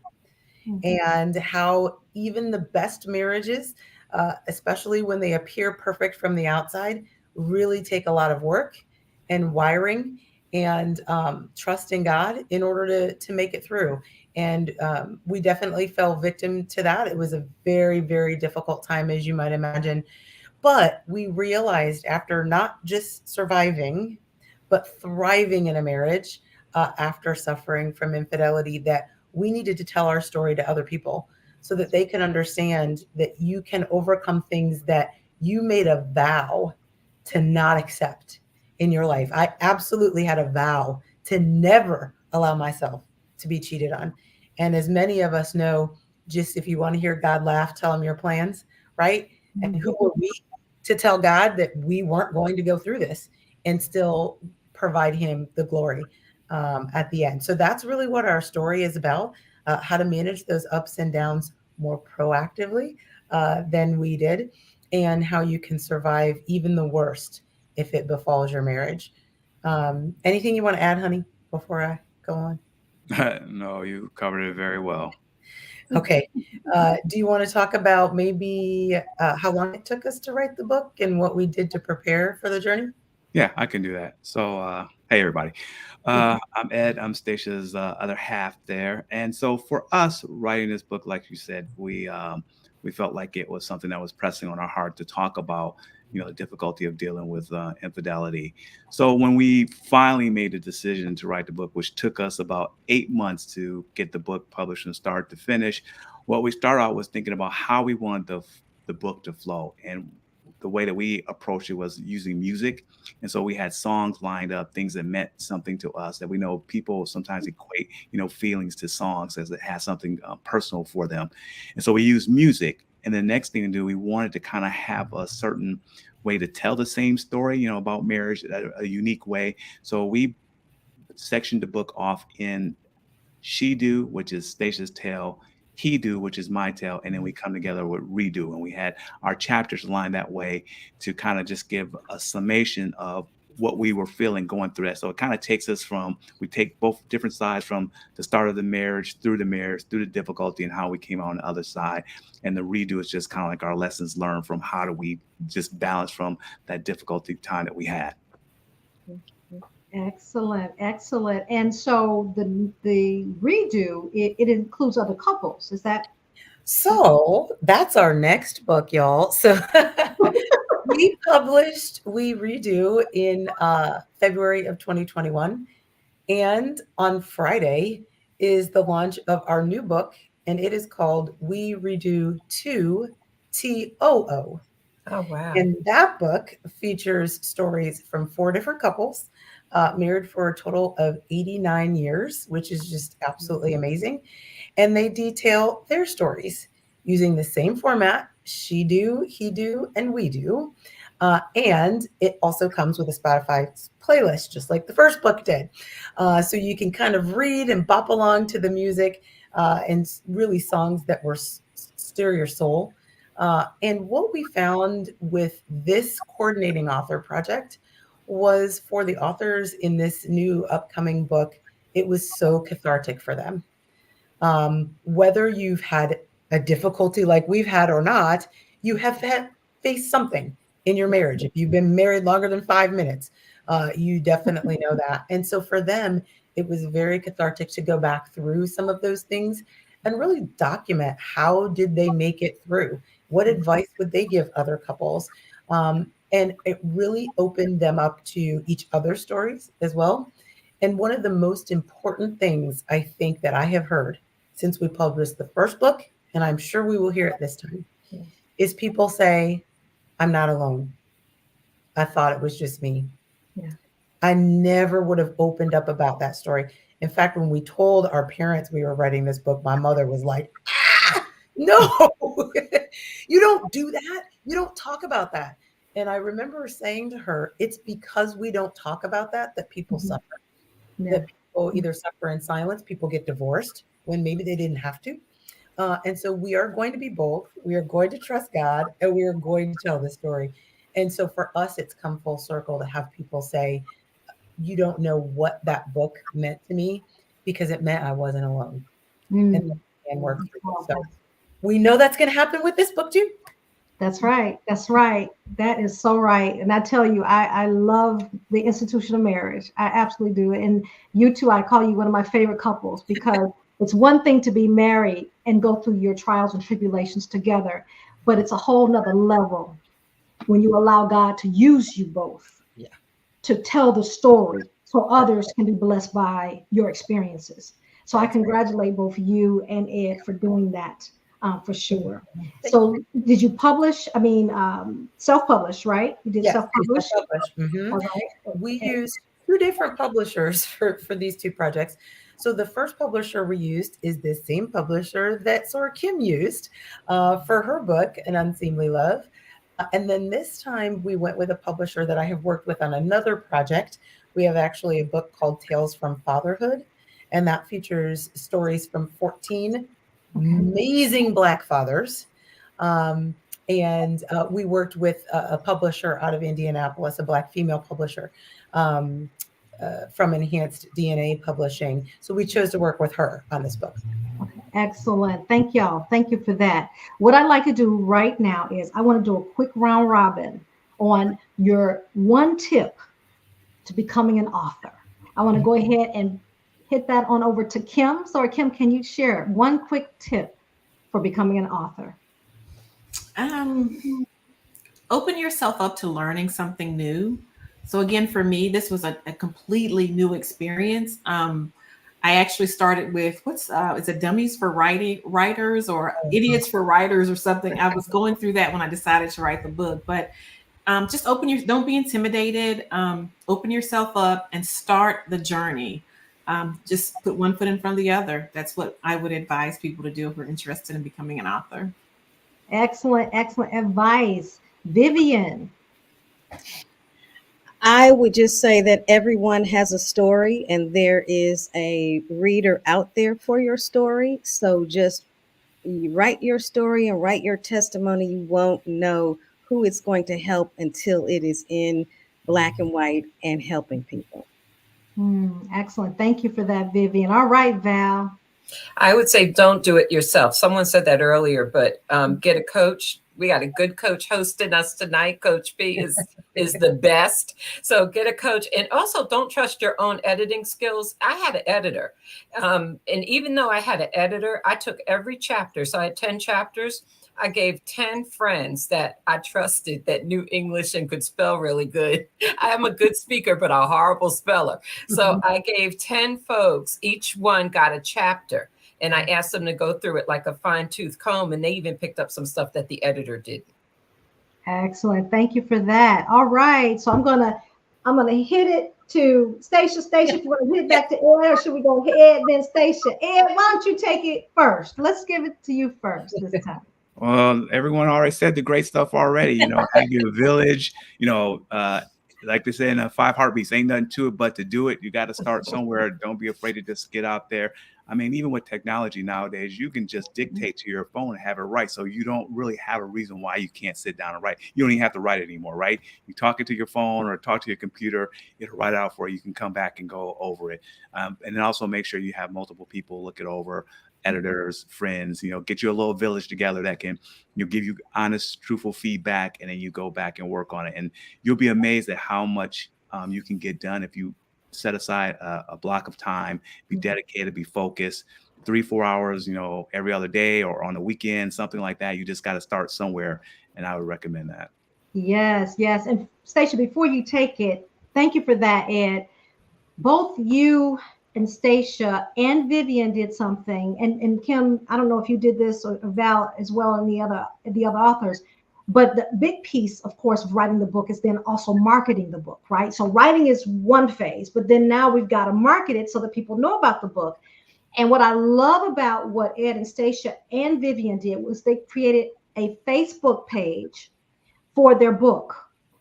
And how even the best marriages, especially when they appear perfect from the outside, really take a lot of work and wiring and trust in God in order to make it through. And we definitely fell victim to that. It was a very, very difficult time, as you might imagine. But we realized after not just surviving, but thriving in a marriage after suffering from infidelity, that we needed to tell our story to other people so that they can understand that you can overcome things that you made a vow to not accept in your life. I absolutely had a vow to never allow myself to be cheated on. And as many of us know, just if you want to hear God laugh, tell him your plans, right? And who were we to tell God that we weren't going to go through this and still provide him the glory at the end? So that's really what our story is about, how to manage those ups and downs more proactively than we did, and how you can survive even the worst if it befalls your marriage. Anything you want to add, honey, before I go on? No, you covered it very well. Okay. Do you want to talk about maybe how long it took us to write the book and what we did to prepare for the journey? Yeah, I can do that. So, hey, everybody. I'm Ed. I'm Stacia's other half there. And so for us writing this book, like you said, we felt like it was something that was pressing on our heart to talk about, the difficulty of dealing with infidelity. So when we finally made the decision to write the book, which took us about 8 months to get the book published from start to finish, what we started out was thinking about how we wanted the book to flow. And the way that we approached it was using music. And so we had songs lined up, things that meant something to us, that we know people sometimes equate, feelings to songs as it has something personal for them. And so we used music. And the next thing to do, we wanted to kind of have a certain way to tell the same story, about marriage, a unique way. So we sectioned the book off in She Do, which is Stacia's tale, He Do, which is my tale, and then we come together with Redo. And we had our chapters lined that way to kind of just give a summation of what we were feeling going through that. So it kind of takes us we take both different sides from the start of the marriage, through the difficulty, and how we came out on the other side. And the Redo is just kind of like our lessons learned from how do we just balance from that difficulty time that we had. Excellent, excellent. And so the Redo, it includes other couples. Is that? So that's our next book, y'all. So we Redo in February of 2021. And on Friday is the launch of our new book, and it is called We Redo 2 TOO. Oh, wow. And that book features stories from 4 different couples, married for a total of 89 years, which is just absolutely amazing. And they detail their stories using the same format, She Do, He Do, and We Do. And it also comes with a Spotify playlist, just like the first book did. So you can kind of read and bop along to the music and really songs that will stir your soul. And what we found with this coordinating author project was, for the authors in this new upcoming book, it was so cathartic for them. Whether you've had a difficulty like we've had or not, you have faced something in your marriage. If you've been married longer than 5 minutes, you definitely know that. And so for them, it was very cathartic to go back through some of those things and really document, how did they make it through? What advice would they give other couples? And it really opened them up to each other's stories as well. And one of the most important things I think that I have heard since we published the first book, and I'm sure we will hear it this time, is people say, I'm not alone. I thought it was just me. Yeah. I never would have opened up about that story. In fact, when we told our parents we were writing this book, my mother was like, no, you don't do that. You don't talk about that. And I remember saying to her, it's because we don't talk about that people suffer. Yeah. That people either suffer in silence, people get divorced when maybe they didn't have to. And so we are going to be bold. We are going to trust God, and we are going to tell the story. And so for us, it's come full circle to have people say, you don't know what that book meant to me, because it meant I wasn't alone. And work through it. So we know that's going to happen with this book too. That's right. That's right. That is so right. And I tell you, I love the institution of marriage. I absolutely do. And you two, I call you one of my favorite couples, because it's one thing to be married and go through your trials and tribulations together, but it's a whole nother level when you allow God to use you both to tell the story so others can be blessed by your experiences. So I congratulate both you and Ed for doing that, for sure. So did you publish? I mean, self-publish, right? You did Yes, self-publish? self-publish. All right. We used two different publishers for these two projects. So the first publisher we used is the same publisher that Sora Kim used for her book, An Unseemly Love. And then this time we went with a publisher that I have worked with on another project. We have actually a book called Tales from Fatherhood, and that features stories from 14 amazing Black fathers. And we worked with a publisher out of Indianapolis, a Black female publisher from Enhanced DNA Publishing. So we chose to work with her on this book. Okay, excellent. Thank y'all. Thank you for that. What I'd like to do right now is I want to do a quick round robin on your one tip to becoming an author. I want to go ahead and hit that on over to Kim. So, Kim, can you share one quick tip for becoming an author? Open yourself up to learning something new. So again, for me, this was a completely new experience. I actually started with is it Dummies for Writers or Idiots for Writers or something. I was going through that when I decided to write the book, but just don't be intimidated. Open yourself up and start the journey. Just put one foot in front of the other. That's what I would advise people to do if we're interested in becoming an author. Excellent, excellent advice. Vivian. I would just say that everyone has a story and there is a reader out there for your story. So just you write your story and write your testimony. You won't know who it's going to help until it is in black and white and helping people. Excellent. Thank you for that, Vivian. All right, Val. I would say don't do it yourself. Someone said that earlier, but get a coach. We got a good coach hosting us tonight. Coach B is the best. So get a coach. And also don't trust your own editing skills. I had an editor. And even though I had an editor, I took every chapter. So I had 10 chapters. I gave 10 friends that I trusted that knew English and could spell really good. I am a good speaker, but a horrible speller. So I gave 10 folks, each one got a chapter. And I asked them to go through it like a fine-tooth comb. And they even picked up some stuff that the editor didn't. Excellent. Thank you for that. All right. So I'm gonna hit it to Stacia. Stacia, if you want to hit it back to Ed, or should we go Ed, then Stacia? Ed, why don't you take it first? Let's give it to you first this time. Well, everyone already said the great stuff already. You know, I give a village, like they say in 5 Heartbeats, ain't nothing to it but to do it. You got to start somewhere. Don't be afraid to just get out there. I mean, even with technology nowadays, you can just dictate to your phone and have it write. So you don't really have a reason why you can't sit down and write. You don't even have to write it anymore, right? You talk it to your phone or talk to your computer, it'll write it out for you. You can come back and go over it. And then also make sure you have multiple people look it over, editors, friends, get you a little village together that can, give you honest, truthful feedback. And then you go back and work on it. And you'll be amazed at how much you can get done if you set aside a block of time, be dedicated, be focused, 3-4 hours, every other day or on the weekend, something like that. You just got to start somewhere. And I would recommend that. Yes, yes. And Stacia, before you take it, thank you for that, Ed. Both you and Stacia and Vivian did something. And Kim, I don't know if you did this or Val as well, and the other authors. But the big piece, of course, of writing the book is then also marketing the book, right? So writing is one phase, but then now we've got to market it so that people know about the book. And what I love about what Ed and Stacia and Vivian did was they created a Facebook page for their book.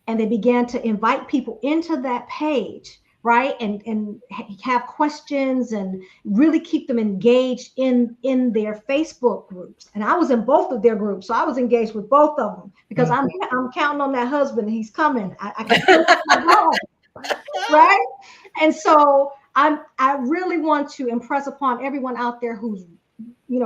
And they began to invite people into that page, right? And have questions and really keep them engaged in their Facebook groups. And I was in both of their groups. So I was engaged with both of them because I'm counting on that husband. He's coming. I can feel it, right? And so I really want to impress upon everyone out there who's,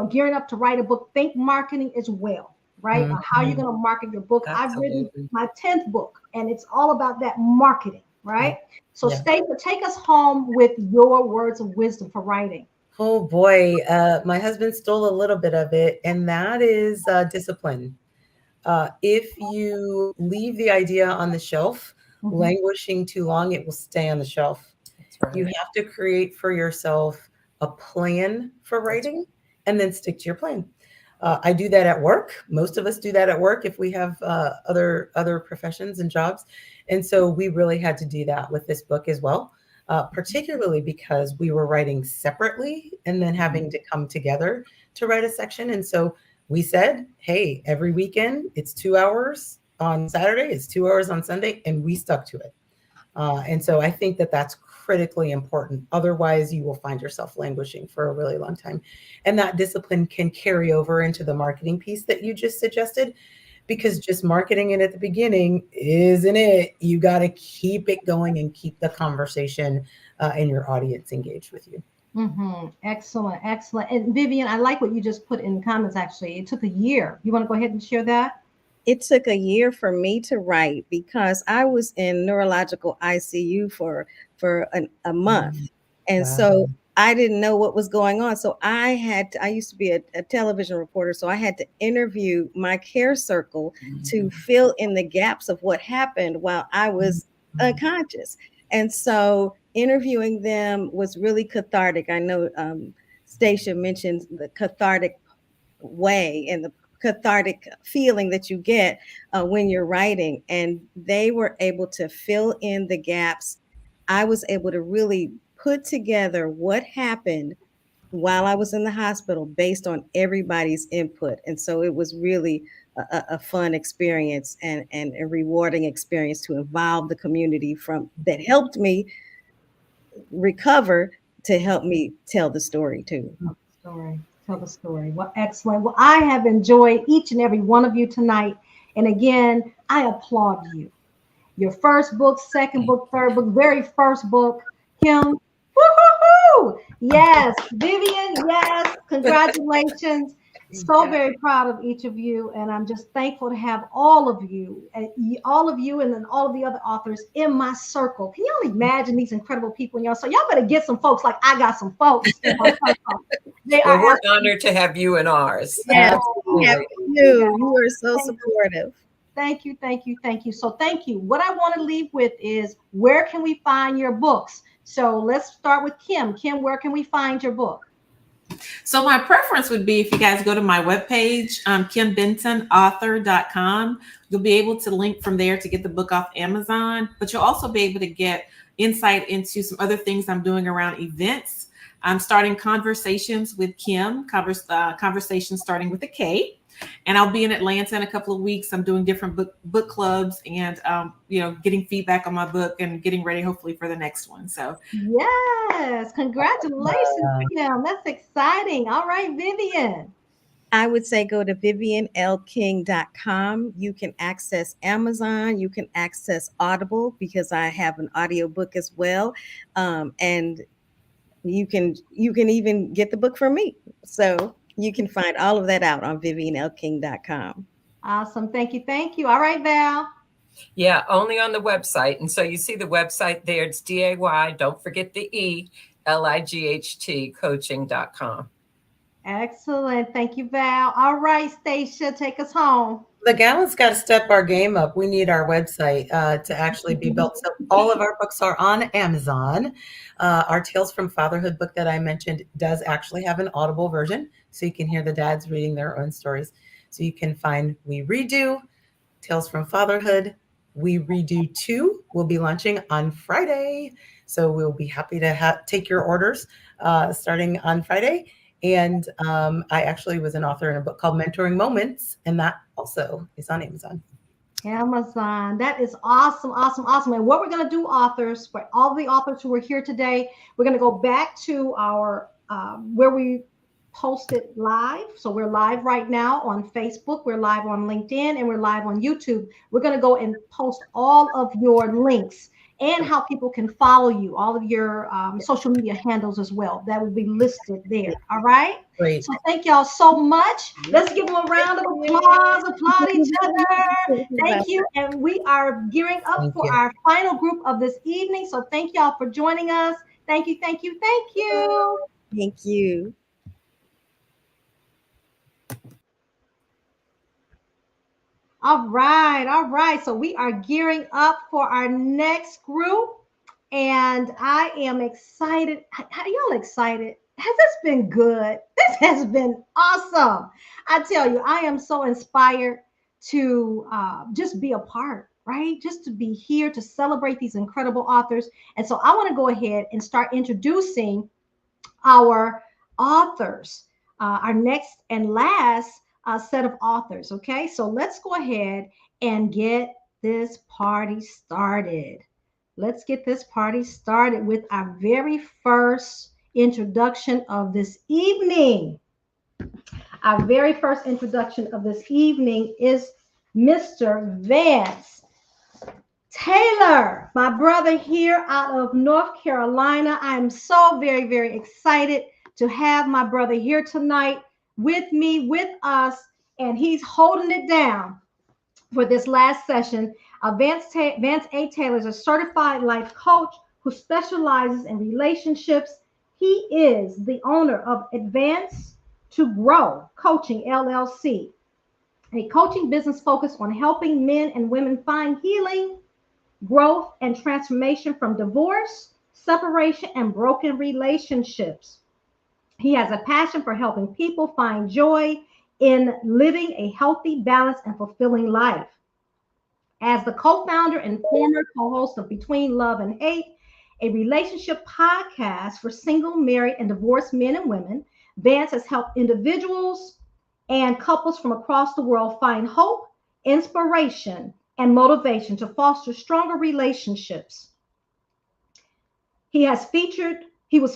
gearing up to write a book, think marketing as well, right? How are you going to market your book? Absolutely. I've written my 10th book and it's all about that marketing. Right. So Stacia, take us home with your words of wisdom for writing. Oh boy. My husband stole a little bit of it, and that is discipline. If you leave the idea on the shelf languishing too long, it will stay on the shelf. Right. You have to create for yourself a plan for writing and then stick to your plan. I do that at work. Most of us do that at work if we have other professions and jobs. And so we really had to do that with this book as well, particularly because we were writing separately and then having to come together to write a section. And so we said, hey, every weekend it's 2 hours on Saturday, it's 2 hours on Sunday, and we stuck to it. And so I think that that's critically important. Otherwise, you will find yourself languishing for a really long time. And that discipline can carry over into the marketing piece that you just suggested, because just marketing it at the beginning isn't it. You got to keep it going and keep the conversation and your audience engaged with you. Excellent, excellent. And Vivian, I like what you just put in the comments, actually. It took a year. You want to go ahead and share that? It took a year for me to write because I was in neurological ICU for a month. And so I didn't know what was going on. So I used to be a television reporter. So I had to interview my care circle to fill in the gaps of what happened while I was unconscious. And so interviewing them was really cathartic. I know Stacia mentioned the cathartic way and the cathartic feeling that you get when you're writing, and they were able to fill in the gaps. I was able to really put together what happened while I was in the hospital based on everybody's input. And so it was really a fun experience and a rewarding experience to involve the community that helped me recover to help me tell the story too. Tell the story. Well, excellent. Well, I have enjoyed each and every one of you tonight. And again, I applaud you. Your first book, second book, third book, very first book, Kim. Woo-hoo-hoo! Yes. Vivian, yes. Congratulations. So very proud of each of you. And I'm just thankful to have all of you and then all of the other authors in my circle. Can y'all imagine these incredible people in y'all? So y'all better get some folks like I got some folks in my circle. We're honored to have you in ours. Yes, you are so supportive. Thank you, thank you, thank you. So thank you. What I want to leave with is, where can we find your books? So let's start with Kim. Kim, where can we find your book? So my preference would be if you guys go to my webpage, KimBensonAuthor.com. You'll be able to link from there to get the book off Amazon, but you'll also be able to get insight into some other things I'm doing around events. I'm starting Conversations with Kim, conversations starting with a K. And I'll be in Atlanta in a couple of weeks. I'm doing different book clubs and, getting feedback on my book and getting ready, hopefully, for the next one. So, yes, congratulations, Kim. That's exciting. All right, Vivian. I would say go to vivianlking.com. You can access Amazon. You can access Audible because I have an audiobook as well. And you can even get the book from me. So you can find all of that out on vivianlking.com. Awesome. Thank you. Thank you. All right, Val. Yeah, only on the website. And so you see the website there. It's DAY. Don't forget the ELIGHT coaching.com. Excellent. Thank you, Val. All right, Stacia, take us home. The Gallant's got to step our game up. We need our website to actually be built. So all of our books are on Amazon. Our Tales from Fatherhood book that I mentioned does actually have an Audible version, so you can hear the dads reading their own stories. So you can find We Redo, Tales from Fatherhood. We Redo 2 will be launching on Friday. So we'll be happy to take your orders starting on Friday. And I actually was an author in a book called Mentoring Moments, and that also is on Amazon. Amazon. That is awesome, awesome, awesome. And what we're going to do, authors, for all the authors who are here today, we're going to go back to our where we posted live. So we're live right now on Facebook. We're live on LinkedIn, and we're live on YouTube. We're going to go and post all of your links and how people can follow you, all of your social media handles as well. That will be listed there. All right. Great. So thank y'all so much. Let's give them a round of applause. Applaud each other. Thank you. And we are gearing up for our final group of this evening. So thank y'all for joining us. Thank you. Thank you. Thank you. Thank you. All right, all right. So we are gearing up for our next group, and I am excited. Are y'all excited? Has this been good? This has been awesome. I tell you, I am so inspired to just be a part, right? Just to be here to celebrate these incredible authors. And so I want to go ahead and start introducing our authors, our next and last set of authors. Okay, so let's go ahead and get this party started. Let's get this party started with our very first introduction of this evening. Our very first introduction of this evening is Mr. Vance Taylor, my brother here out of North Carolina. I'm so very, very excited to have my brother here tonight with me, with us, and he's holding it down for this last session. Vance A. Taylor is a certified life coach who specializes in relationships. He is the owner of Advance to Grow Coaching, LLC, a coaching business focused on helping men and women find healing, growth, and transformation from divorce, separation, and broken relationships. He has a passion for helping people find joy in living a healthy, balanced, and fulfilling life. As the co-founder and former co-host of Between Love and Hate, a relationship podcast for single, married, and divorced men and women, Vance has helped individuals and couples from across the world find hope, inspiration, and motivation to foster stronger relationships. He was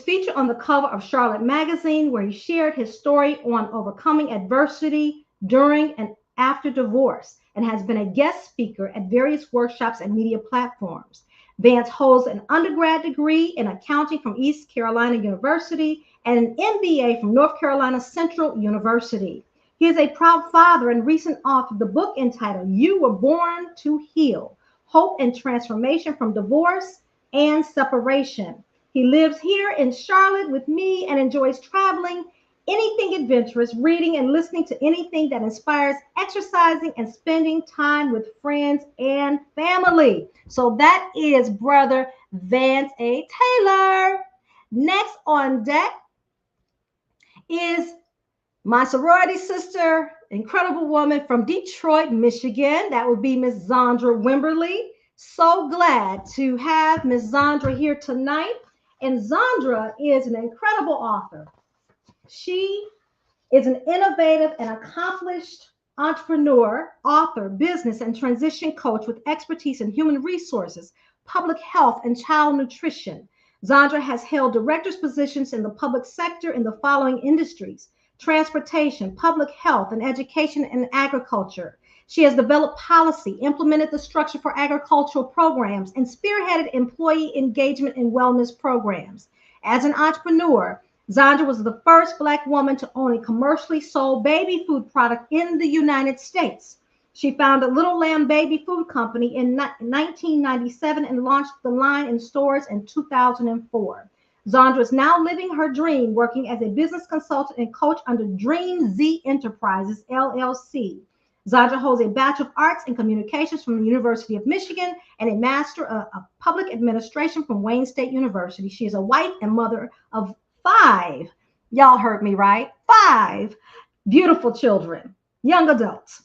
featured on the cover of Charlotte magazine, where he shared his story on overcoming adversity during and after divorce, and has been a guest speaker at various workshops and media platforms. Vance holds an undergrad degree in accounting from East Carolina University and an MBA from North Carolina Central University. He is a proud father and recent author of the book entitled You Were Born to Heal: Hope and Transformation from Divorce and Separation. He lives here in Charlotte with me and enjoys traveling, anything adventurous, reading and listening to anything that inspires, exercising, and spending time with friends and family. So that is Brother Vance A. Taylor. Next on deck is my sorority sister, incredible woman from Detroit, Michigan. That would be Miss Zandra Wimberly. So glad to have Miss Zandra here tonight. And Zandra is an incredible author. She is an innovative and accomplished entrepreneur, author, business, and transition coach with expertise in human resources, public health, and child nutrition. Zandra has held director's positions in the public sector in the following industries: transportation, public health, and education and agriculture. She has developed policy, implemented the structure for agricultural programs, and spearheaded employee engagement and wellness programs. As an entrepreneur, Zandra was the first Black woman to own a commercially sold baby food product in the United States. She founded Little Lamb Baby Food Company in 1997 and launched the line in stores in 2004. Zandra is now living her dream, working as a business consultant and coach under Dream Z Enterprises, LLC. Zandra holds a Bachelor of Arts in Communications from the University of Michigan and a Master of Public Administration from Wayne State University. She is a wife and mother of 5. Y'all heard me right. 5 beautiful children, young adults.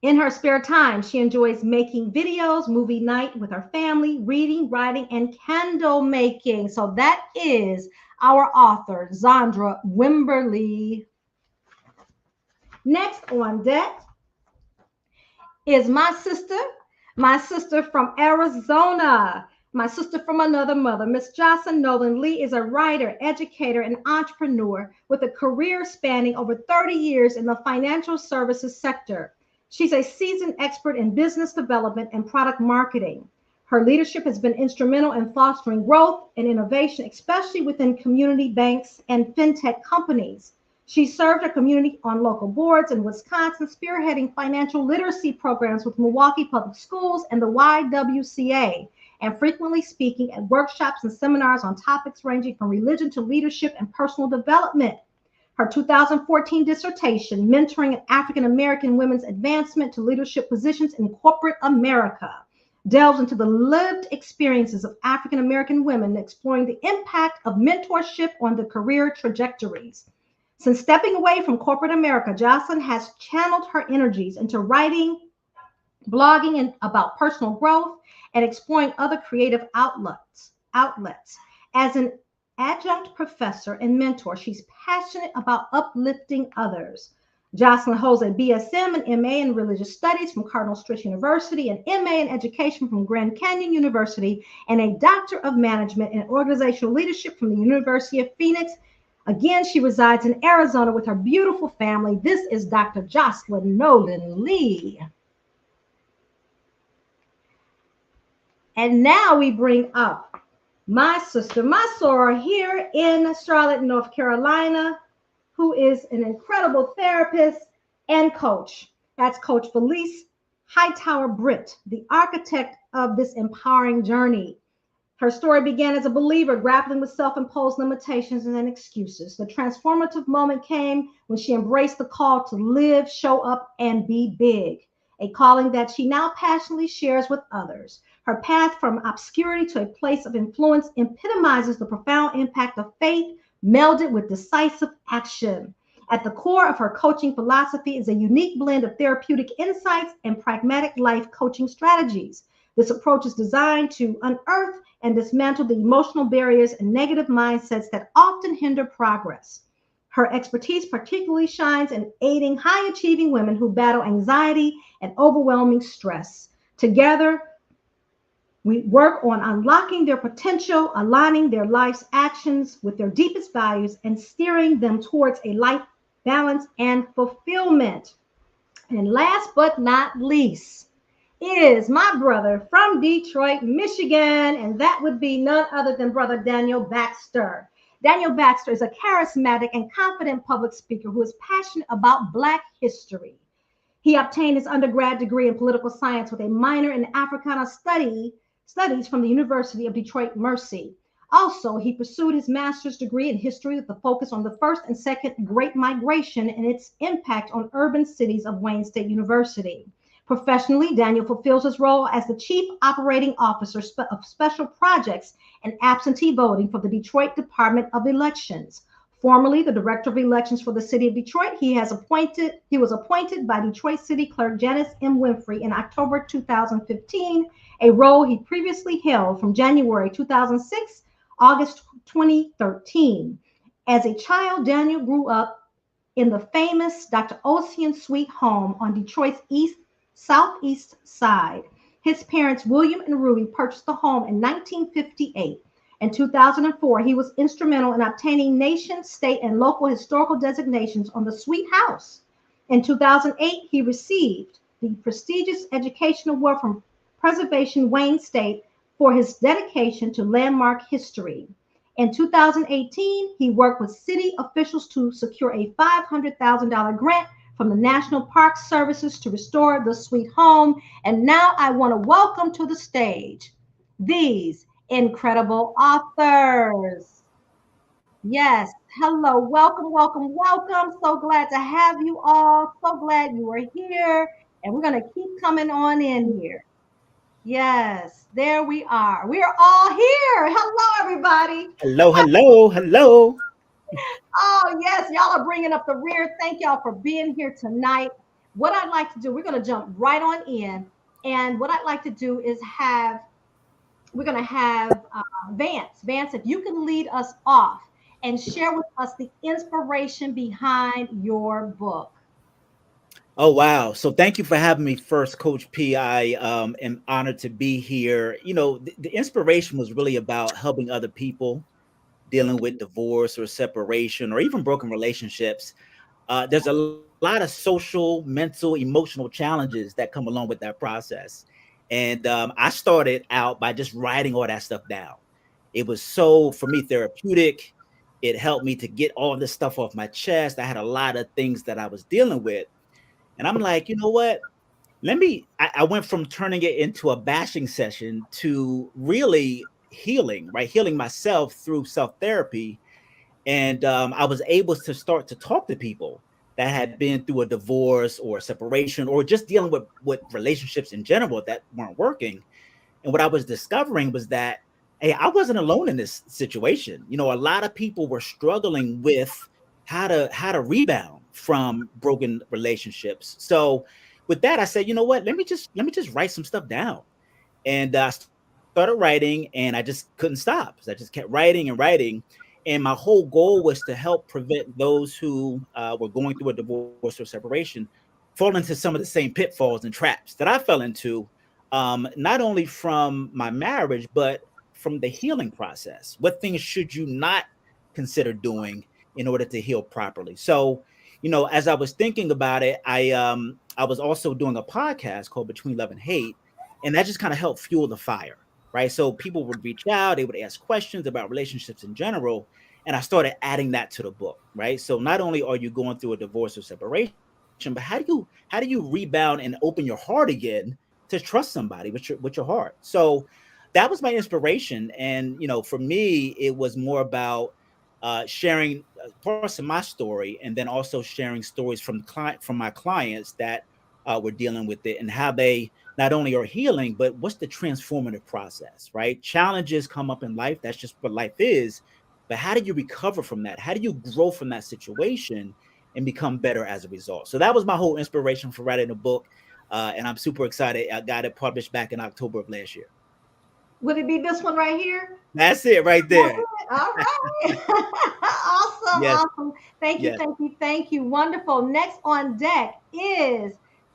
In her spare time, she enjoys making videos, movie night with her family, reading, writing, and candle making. So that is our author, Zandra Wimberly. Next on deck is my sister from Arizona, my sister from another mother. Miss Jocelyn Nolan Lee is a writer, educator, and entrepreneur with a career spanning over 30 years in the financial services sector. She's a seasoned expert in business development and product marketing. Her leadership has been instrumental in fostering growth and innovation, especially within community banks and fintech companies. She served her community on local boards in Wisconsin, spearheading financial literacy programs with Milwaukee Public Schools and the YWCA, and frequently speaking at workshops and seminars on topics ranging from religion to leadership and personal development. Her 2014 dissertation, Mentoring African American Women's Advancement to Leadership Positions in Corporate America, delves into the lived experiences of African American women, exploring the impact of mentorship on their career trajectories. Since stepping away from corporate America, Jocelyn has channeled her energies into writing, blogging about personal growth, and exploring other creative outlets. As an adjunct professor and mentor, she's passionate about uplifting others. Jocelyn holds a BSM and MA in Religious Studies from Cardinal Stritch University, an MA in Education from Grand Canyon University, and a Doctor of Management and Organizational Leadership from the University of Phoenix. Again, she resides in Arizona with her beautiful family. This is Dr. Jocelyn Nolan Lee. And now we bring up my sister, my soror, here in Charlotte, North Carolina, who is an incredible therapist and coach. That's Coach Felice Hightower Britt, the architect of this empowering journey. Her story began as a believer grappling with self-imposed limitations and excuses. The transformative moment came when she embraced the call to live, show up, and be big, a calling that she now passionately shares with others. Her path from obscurity to a place of influence epitomizes the profound impact of faith melded with decisive action. At the core of her coaching philosophy is a unique blend of therapeutic insights and pragmatic life coaching strategies. This approach is designed to unearth and dismantle the emotional barriers and negative mindsets that often hinder progress. Her expertise particularly shines in aiding high-achieving women who battle anxiety and overwhelming stress. Together, we work on unlocking their potential, aligning their life's actions with their deepest values, and steering them towards a life balance and fulfillment. And last but not least is my brother from Detroit, Michigan, and that would be none other than Brother Daniel Baxter. Daniel Baxter is a charismatic and confident public speaker who is passionate about Black history. He obtained his undergrad degree in political science with a minor in Africana studies from the University of Detroit Mercy. Also, he pursued his master's degree in history with a focus on the first and second Great Migration and its impact on urban cities of Wayne State University. Professionally, Daniel fulfills his role as the Chief Operating Officer of Special Projects and Absentee Voting for the Detroit Department of Elections. Formerly the Director of Elections for the City of Detroit, he was appointed by Detroit City Clerk Janice M. Winfrey in October 2015, a role he previously held from January 2006, August 2013. As a child, Daniel grew up in the famous Dr. Ocean Sweet home on Detroit's southeast side. His parents, William and Ruby, purchased the home in 1958. In 2004, he was instrumental in obtaining nation, state, and local historical designations on the Sweet House. In 2008, he received the prestigious Education Award from Preservation Wayne State for his dedication to landmark history. In 2018, he worked with city officials to secure a $500,000 grant from the National Park Services to restore the Sweet Home. And now I want to welcome to the stage these incredible authors. Yes, hello, welcome, welcome, welcome. So glad to have you all. So glad you are here. And we're going to keep coming on in here. Yes, there we are. We are all here. Hello, everybody. Hello, hello, hello. Oh, yes, y'all are bringing up the rear. Thank y'all for being here tonight. What I'd like to do, we're going to jump right on in. And what I'd like to do is we're going to have Vance. Vance, if you can lead us off and share with us the inspiration behind your book. Oh, wow. So thank you for having me first, Coach P. I am honored to be here. You know, the inspiration was really about helping other people dealing with divorce or separation or even broken relationships. There's a lot of social, mental, emotional challenges that come along with that process. And I started out by just writing all that stuff down. It was so, for me, therapeutic. It helped me to get all this stuff off my chest. I had a lot of things that I was dealing with. And I'm like, you know what? I went from turning it into a bashing session to really healing, right? Healing myself through self-therapy. And I was able to start to talk to people that had been through a divorce or a separation or just dealing with relationships in general that weren't working. And what I was discovering was that, hey, I wasn't alone in this situation. You know, a lot of people were struggling with how to rebound from broken relationships. So with that, I said, you know what, let me just write some stuff down. And I started writing, and I just couldn't stop. So I just kept writing and writing. And my whole goal was to help prevent those who were going through a divorce or separation fall into some of the same pitfalls and traps that I fell into, not only from my marriage, but from the healing process. What things should you not consider doing in order to heal properly? So, you know, as I was thinking about it, I was also doing a podcast called Between Love and Hate, and that just kind of helped fuel the fire, right? So people would reach out, they would ask questions about relationships in general, and I started adding that to the book, right? So not only are you going through a divorce or separation, but how do you rebound and open your heart again to trust somebody with your heart? So that was my inspiration. And you know, for me, it was more about sharing parts of my story, and then also sharing stories from my clients that were dealing with it, and how they not only are healing, but what's the transformative process, right? Challenges come up in life. That's just what life is. But how do you recover from that? How do you grow from that situation and become better as a result? So that was my whole inspiration for writing the book. And I'm super excited. I got it published back in October of last year. Would it be this one right here? That's it right there. All right. Awesome. Yes. Awesome. Thank you. Yes. Thank you. Thank you. Wonderful. Next on deck is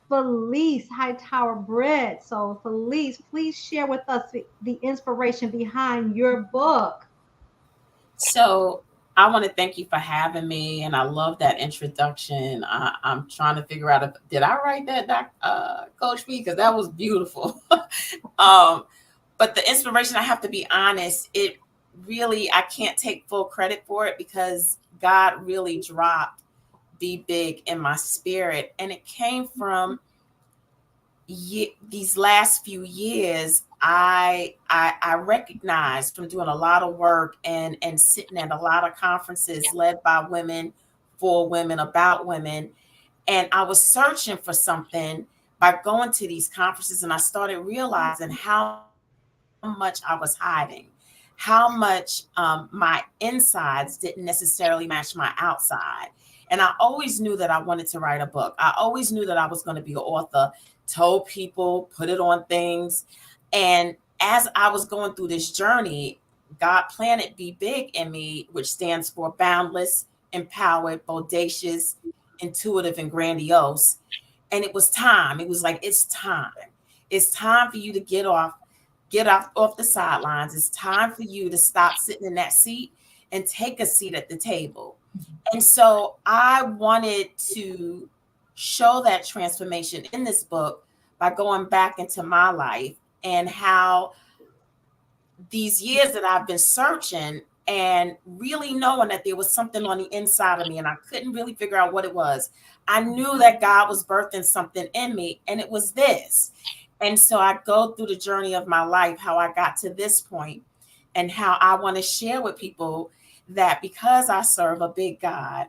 Felice Hightower Britt. So, Felice, please share with us the inspiration behind your book. So I want to thank you for having me, and I love that introduction. I'm trying to figure out if did I write that, Coach B, because that was beautiful. But the inspiration, I have to be honest, it really, I can't take full credit for it, because God really dropped Be Big in my spirit, and it came from these last few years. I recognized from doing a lot of work and sitting at a lot of conferences led by women, for women, about women. And I was searching for something by going to these conferences, and I started realizing how much I was hiding, how much my insides didn't necessarily match my outside. And I always knew that I wanted to write a book. I always knew that I was going to be an author, told people, put it on things. And as I was going through this journey, God planted Be Big in me, which stands for boundless, empowered, bodacious, intuitive, and grandiose. And it was time. It was like, it's time. It's time for you to get off the sidelines. It's time for you to stop sitting in that seat and take a seat at the table. And so I wanted to show that transformation in this book by going back into my life, and how these years that I've been searching and really knowing that there was something on the inside of me, and I couldn't really figure out what it was. I knew that God was birthing something in me, and it was this. And so I go through the journey of my life, how I got to this point, and how I want to share with people that because I serve a big God,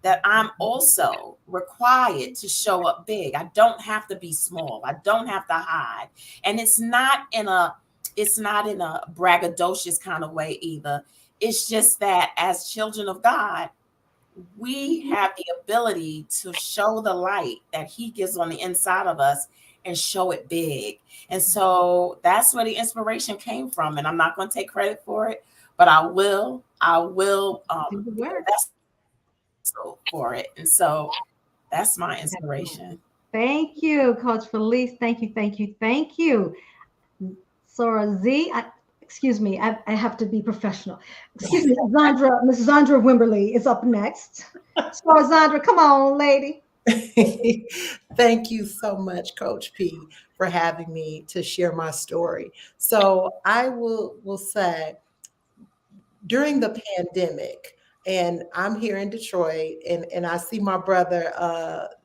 that I'm also required to show up big. I don't have to be small. I don't have to hide. And it's not in a braggadocious kind of way either. It's just that as children of God, we have the ability to show the light that He gives on the inside of us and show it big. And so that's where the inspiration came from. And I'm not going to take credit for it, but I will for it. And so that's my inspiration. Thank you, Coach Felice. Thank you, thank you, thank you. Sora Z, excuse me, I have to be professional. Excuse me, Mrs. Zandra Wimberly is up next. Sora Zandra, come on, lady. Thank you so much, Coach P, for having me to share my story. So I will say, during the pandemic, and I'm here in Detroit, and I see my brother,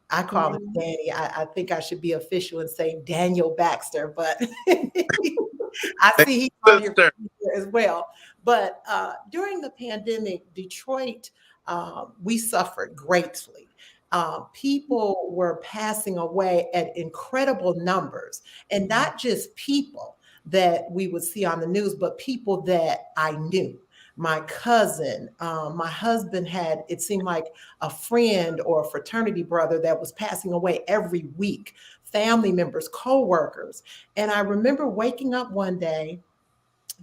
I call him Danny. I think I should be official and say Daniel Baxter, but I see he's on your computer as well. But during the pandemic, Detroit, we suffered greatly. People were passing away at incredible numbers, and not just people that we would see on the news, but people that I knew. My cousin, my husband had, it seemed like a friend or a fraternity brother that was passing away every week, family members, co-workers. And I remember waking up one day,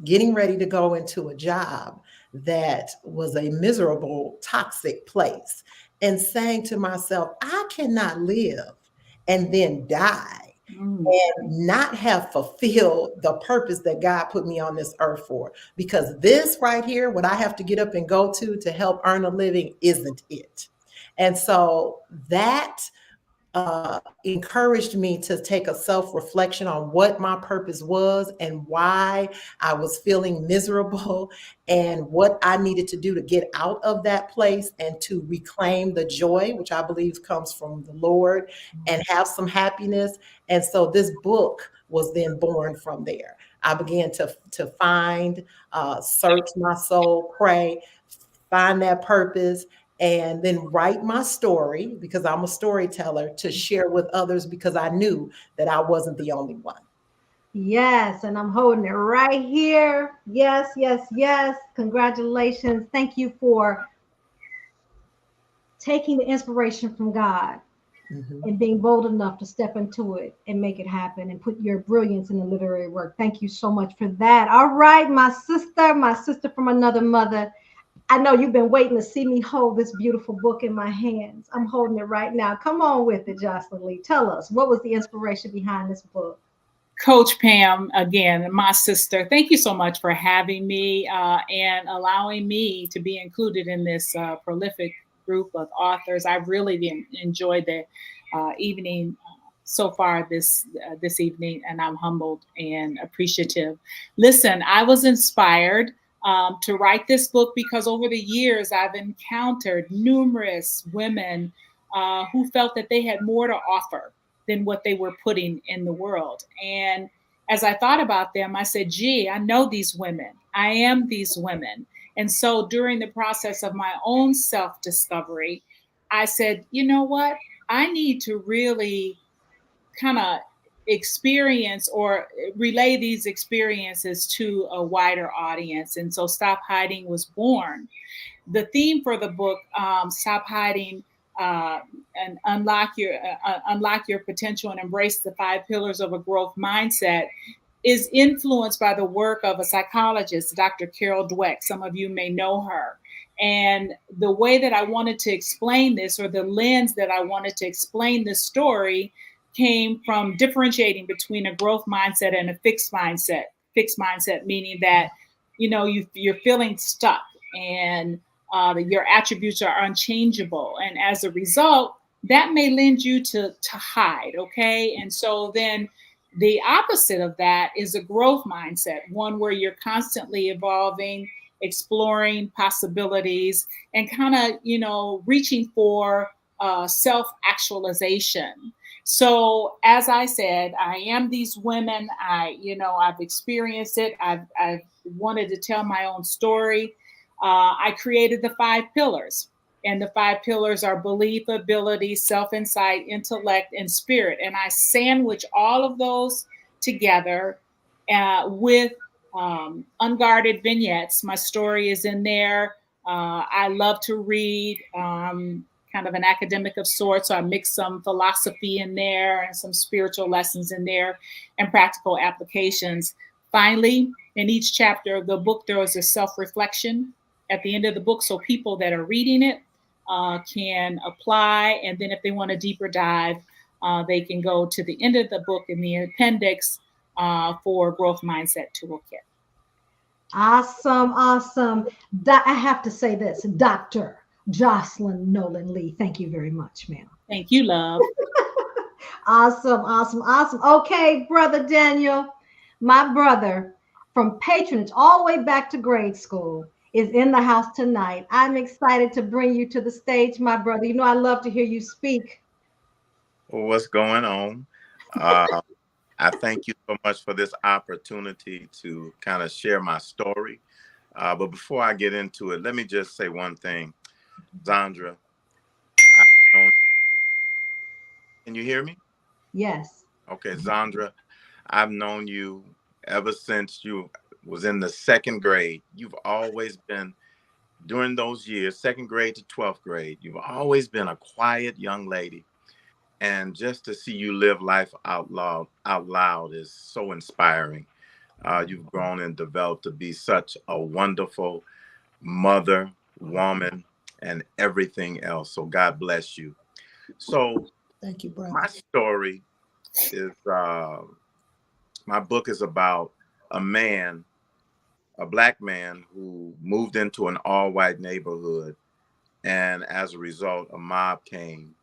getting ready to go into a job that was a miserable, toxic place, and saying to myself, I cannot live and then die and not have fulfilled the purpose that God put me on this earth for. Because this right here, what I have to get up and go to help earn a living, isn't it. And so that encouraged me to take a self-reflection on what my purpose was and why I was feeling miserable and what I needed to do to get out of that place and to reclaim the joy, which I believe comes from the Lord, and have some happiness. And so this book was then born from there. I began to find, search my soul, pray, find that purpose, and then write my story, because I'm a storyteller, to share with others, because I knew that I wasn't the only one. Yes, and I'm holding it right here. Yes, yes, yes. Congratulations. Thank you for taking the inspiration from God and being bold enough to step into it and make it happen and put your brilliance in the literary work. Thank you so much for that. All right, my sister from another mother. I know you've been waiting to see me hold this beautiful book in my hands. I'm holding it right now. Come on with it, Jocelyn Lee. Tell us, what was the inspiration behind this book? Coach Pam, again, my sister, thank you so much for having me and allowing me to be included in this prolific group of authors. I really enjoyed the evening so far this evening, and I'm humbled and appreciative. Listen, I was inspired to write this book because over the years I've encountered numerous women who felt that they had more to offer than what they were putting in the world. And as I thought about them, I said, gee, I know these women. I am these women. And so during the process of my own self-discovery, I said, you know what? I need to really kind of experience or relay these experiences to a wider audience. And so Stop Hiding was born. The theme for the book, Stop Hiding, and unlock your potential and embrace the 5 pillars of a growth mindset, is influenced by the work of a psychologist, Dr. Carol Dweck. Some of you may know her. And the way that I wanted to explain this, or the lens that I wanted to explain this story, came from differentiating between a growth mindset and a fixed mindset. Fixed mindset meaning that, you're feeling stuck and your attributes are unchangeable. And as a result, that may lend you to hide, okay? And so then the opposite of that is a growth mindset, one where you're constantly evolving, exploring possibilities, and kind of, reaching for self-actualization. So as I said, I am these women. I've experienced it. I've wanted to tell my own story. I created the 5 pillars, and the 5 pillars are belief, ability, self-insight, intellect, and spirit. And I sandwich all of those together with unguarded vignettes. My story is in there. I love to read, kind of an academic of sorts. So I mix some philosophy in there and some spiritual lessons in there and practical applications. Finally, in each chapter of the book, there is a self-reflection at the end of the book, so people that are reading it can apply. And then if they want a deeper dive, they can go to the end of the book in the appendix for Growth Mindset Toolkit. Awesome, awesome. I have to say this, Dr. Jocelyn Nolan Lee, thank you very much, ma'am. Thank you, love. Awesome, awesome, awesome. Okay, Brother Daniel, my brother from patronage all the way back to grade school is in the house tonight. I'm excited to bring you to the stage, my brother. I love to hear you speak. What's going on? I thank you so much for this opportunity to kind of share my story. But before I get into it, let me just say one thing. Zandra, can you hear me? Yes. Okay, Zandra, I've known you ever since you was in the second grade. You've always been, during those years, second grade to 12th grade, you've always been a quiet young lady. And just to see you live life out loud is so inspiring. You've grown and developed to be such a wonderful mother, woman, and everything else. So God bless you. So Thank you, brother. my story is my book is about a man, a black man who moved into an all-white neighborhood, and as a result, a mob came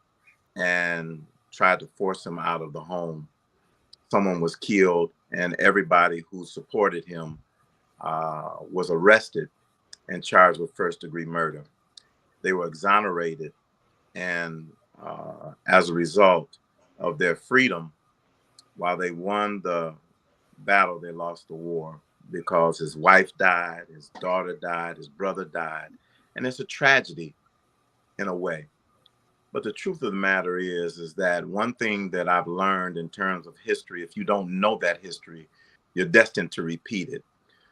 and tried to force him out of the home. Someone was killed, and everybody who supported him was arrested and charged with first-degree murder. They were exonerated, and as a result of their freedom, while they won the battle, they lost the war because his wife died, his daughter died, his brother died, and it's a tragedy in a way. But the truth of the matter is that one thing that I've learned in terms of history, if you don't know that history, you're destined to repeat it.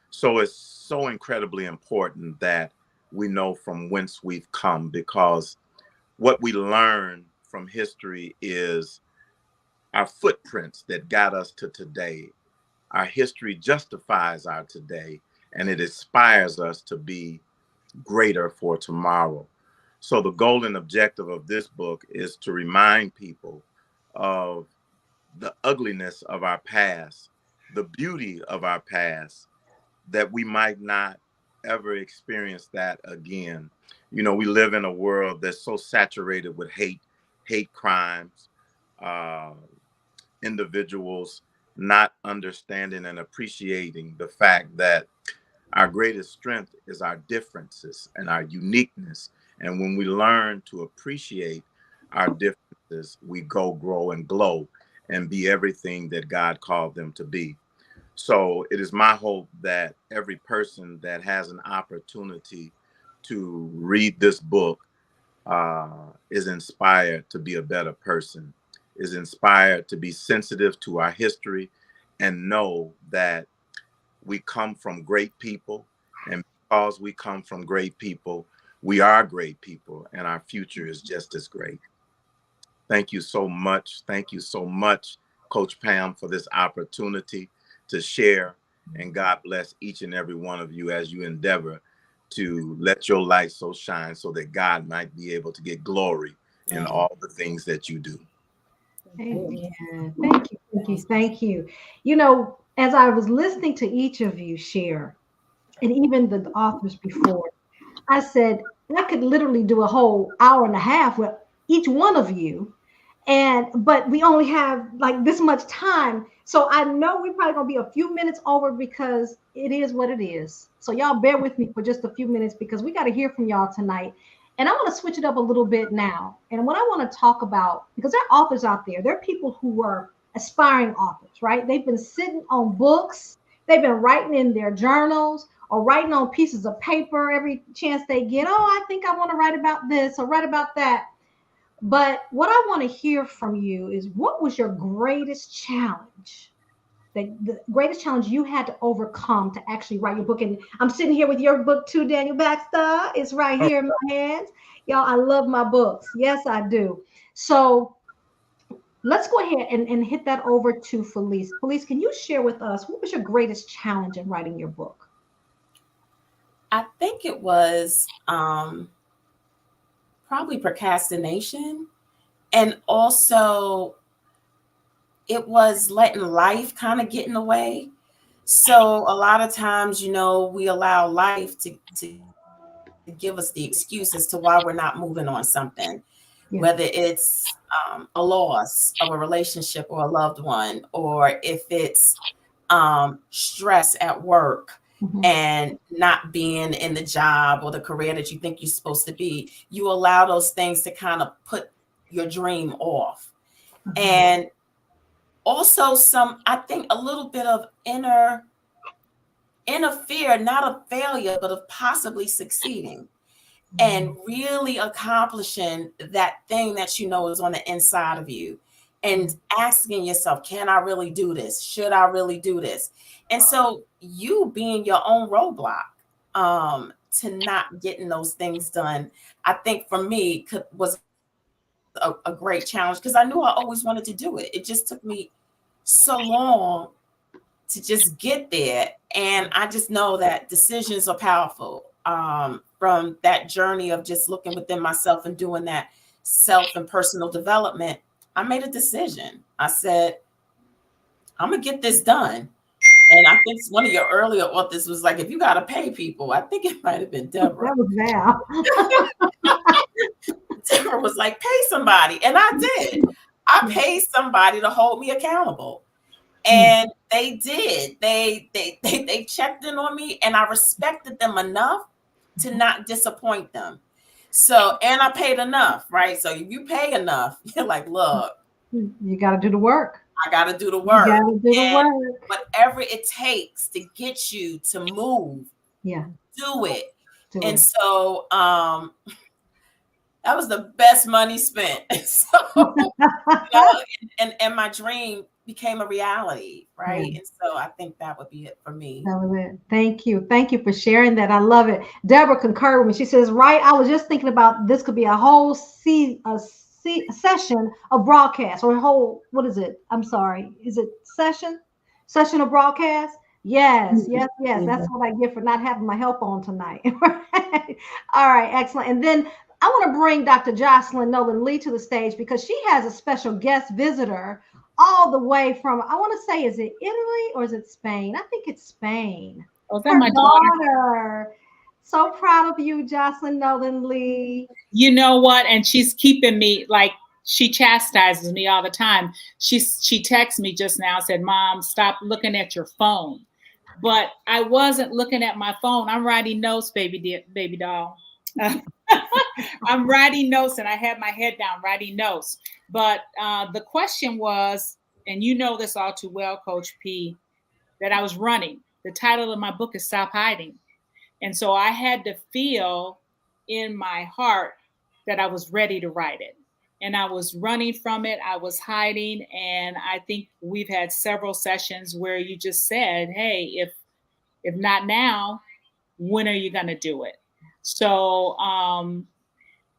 So it's so incredibly important that we know from whence we've come, because what we learn from history is our footprints that got us to today. Our history justifies our today, and it inspires us to be greater for tomorrow. So the goal and objective of this book is to remind people of the ugliness of our past, the beauty of our past, that we might not ever experience that again. You know, we live in a world that's so saturated with hate crimes, uh, individuals not understanding and appreciating the fact that our greatest strength is our differences and our uniqueness. And when we learn to appreciate our differences, we go, grow, and glow and be everything that God called them to be. So it is my hope that every person that has an opportunity to read this book is inspired to be a better person, is inspired to be sensitive to our history, and know that we come from great people. And because we come from great people, we are great people, and our future is just as great. Thank you so much. Thank you so much, Coach Pam, for this opportunity to share. And God bless each and every one of you as you endeavor to let your light so shine so that God might be able to get glory in all the things that you do. Amen. Thank you. Thank you. Thank you. You know, as I was listening to each of you share, and even the authors before, I said, I could literally do a whole hour and a half with each one of you. But we only have like this much time. So I know we're probably gonna be a few minutes over because it is what it is. So y'all bear with me for just a few minutes because we got to hear from y'all tonight. And I want to switch it up a little bit now. And what I want to talk about, because there are authors out there, there are people who are aspiring authors, right? They've been sitting on books, they've been writing in their journals or writing on pieces of paper every chance they get. Oh, I think I want to write about this or write about that. But what I want to hear from you is, what was your greatest challenge? The greatest challenge you had to overcome to actually write your book. And I'm sitting here with your book too, Daniel Baxter. It's right here in my hands. Y'all, I love my books. Yes, I do. So let's go ahead and hit that over to Felice. Felice, can you share with us, what was your greatest challenge in writing your book? I think it was probably procrastination, and also it was letting life kind of get in the way. So a lot of times, you know, we allow life to give us the excuse as to why we're not moving on something, whether it's a loss of a relationship or a loved one, or if it's stress at work and not being in the job or the career that you think you're supposed to be. You allow those things to kind of put your dream off. And also I think a little bit of inner fear, not of failure, but of possibly succeeding and really accomplishing that thing that you know is on the inside of you, and asking yourself, can I really do this? Should I really do this? And so you being your own roadblock to not getting those things done, I think for me was a great challenge, because I knew I always wanted to do it. It just took me so long to just get there. And I just know that decisions are powerful. From that journey of just looking within myself and doing that self and personal development, I made a decision. I said, I'm gonna get this done. And I think one of your earlier authors was like, if you gotta pay people, I think it might have been Deborah. That was Val. Deborah was like, pay somebody. And I did. I paid somebody to hold me accountable. And they did. They checked in on me, and I respected them enough to not disappoint them. So, and I paid enough, right? So if you pay enough, you're like, look, you got to do the work. I got to do the work. You got to do the work. Whatever it takes to get you to move, do it. And so that was the best money spent. So, you know, and my dream became a reality, right? And so I think that would be it for me. That was it. Thank you. Thank you for sharing that. I love it. Deborah concurred with me. She says, right, I was just thinking about this could be a whole session of broadcast, or a whole, what is it? I'm sorry. Is it session of broadcast? Yes. That's what I get for not having my help on tonight. All right, excellent. And then I want to bring Dr. Jocelyn Nolan Lee to the stage, because she has a special guest visitor all the way from, I want to say, is it Italy or is it Spain? I think it's Spain. Oh, that's my daughter. So proud of you, Jocelyn Nolan Lee. You know what? And she's keeping me, like, she chastises me all the time. She texted me just now, said, Mom, stop looking at your phone. But I wasn't looking at my phone. I'm writing notes, baby doll. I'm writing notes, and I had my head down writing notes. But the question was, and you know this all too well, Coach P, that I was running. The title of my book is Stop Hiding. And so I had to feel in my heart that I was ready to write it. And I was running from it. I was hiding. And I think we've had several sessions where you just said, hey, if not now, when are you going to do it? So,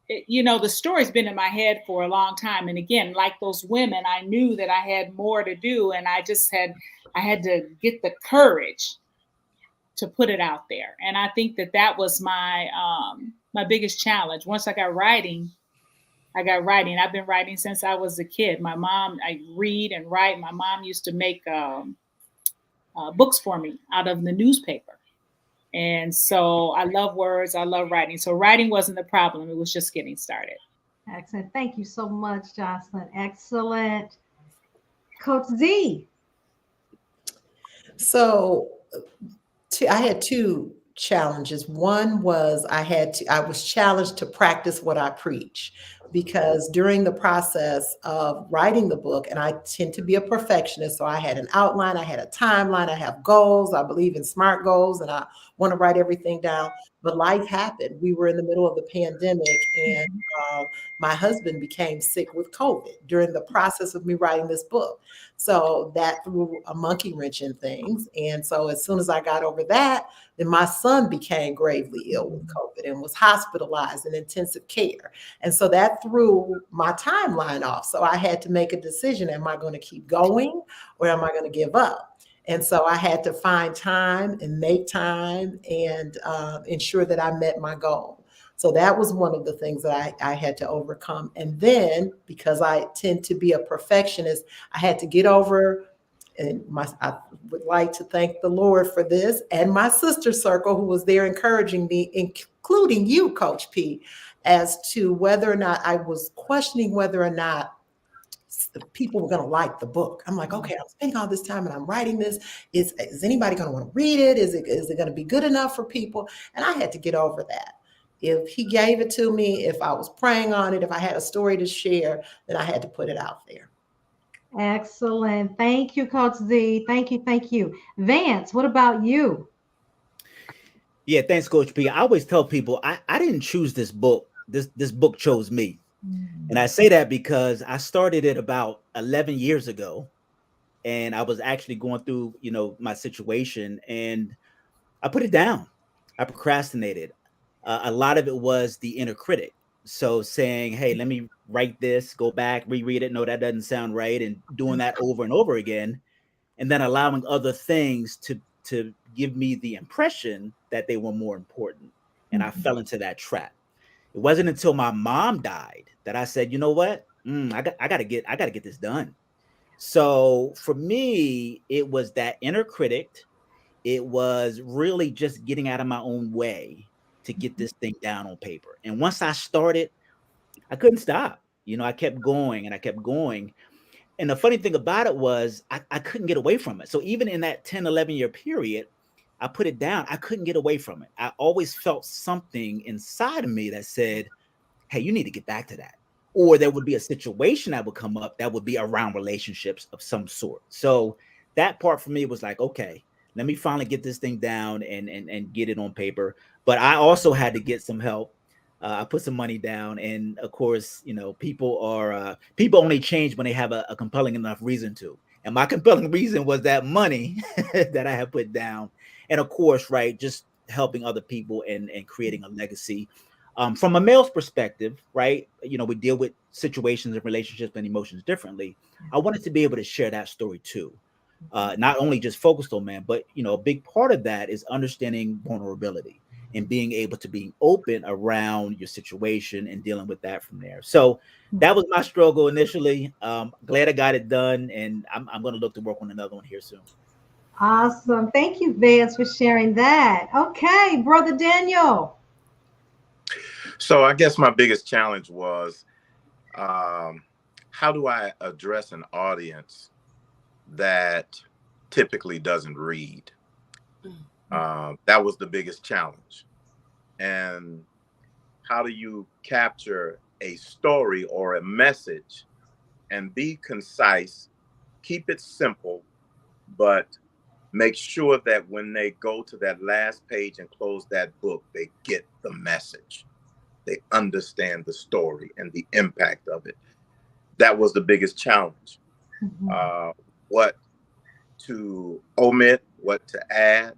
you know, the story's been in my head for a long time. And again, like those women, I knew that I had more to do. And I had to get the courage to put it out there. And I think that was my biggest challenge. Once I got writing. I've been writing since I was a kid. My mom, I read and write. My mom used to make books for me out of the newspaper. And so I love words. I love writing. So writing wasn't the problem. It was just getting started. Excellent. Thank you so much, Jocelyn. Excellent. Coach Z. So I had two challenges. One was I was challenged to practice what I preach, because during the process of writing the book, and I tend to be a perfectionist, so I had an outline, I had a timeline, I have goals, I believe in SMART goals, and I want to write everything down. But life happened. We were in the middle of the pandemic, and my husband became sick with COVID during the process of me writing this book. So that threw a monkey wrench in things. And so as soon as I got over that, then my son became gravely ill with COVID and was hospitalized in intensive care. And so that threw my timeline off. So I had to make a decision. Am I going to keep going, or am I going to give up? And so I had to find time and make time and ensure that I met my goal. So that was one of the things that I had to overcome. And then, because I tend to be a perfectionist, I had to get over, and I would like to thank the Lord for this, and my sister circle who was there encouraging me, including you, Coach P, as to whether or not I was questioning whether or not the people were going to like the book. I'm like, okay, I'm spending all this time and I'm writing this. Is anybody going to want to read it? Is it going to be good enough for people? And I had to get over that. If he gave it to me, if I was praying on it, if I had a story to share, then I had to put it out there. Excellent. Thank you, Coach Z. Thank you. Thank you. Vance, what about you? Yeah, thanks, Coach P. I always tell people I didn't choose this book. This book chose me. And I say that because I started it about 11 years ago. And I was actually going through, my situation, and I put it down. I procrastinated. A lot of it was the inner critic. So saying, hey, let me write this, go back, reread it. No, that doesn't sound right. And doing that over and over again. And then allowing other things to give me the impression that they were more important. And I fell into that trap. It wasn't until my mom died that I said, you know what? I gotta get this done. So for me, it was that inner critic. It was really just getting out of my own way to get this thing down on paper. And once I started, I couldn't stop. I kept going and I kept going. And the funny thing about it was I couldn't get away from it. So even in that 10, 11-year period, I put it down. I couldn't get away from it. I always felt something inside of me that said, hey, you need to get back to that. Or there would be a situation that would come up that would be around relationships of some sort. So that part for me was like, okay, let me finally get this thing down and get it on paper. But I also had to get some help. I put some money down, and of course, people only change when they have a compelling enough reason to. And my compelling reason was that money that I had put down, and of course, right, just helping other people and creating a legacy. From a male's perspective, right, we deal with situations and relationships and emotions differently. I wanted to be able to share that story too. Not only just focused on man, but a big part of that is understanding vulnerability and being able to be open around your situation and dealing with that from there. So that was my struggle initially. Glad I got it done, and I'm going to look to work on another one here soon. Awesome. Thank you, Vance, for sharing that. Okay, Brother Daniel. So I guess my biggest challenge was how do I address an audience that typically doesn't read? That was the biggest challenge. And how do you capture a story or a message and be concise, keep it simple, but make sure that when they go to that last page and close that book, they get the message. They understand the story and the impact of it. That was the biggest challenge. What to omit, what to add.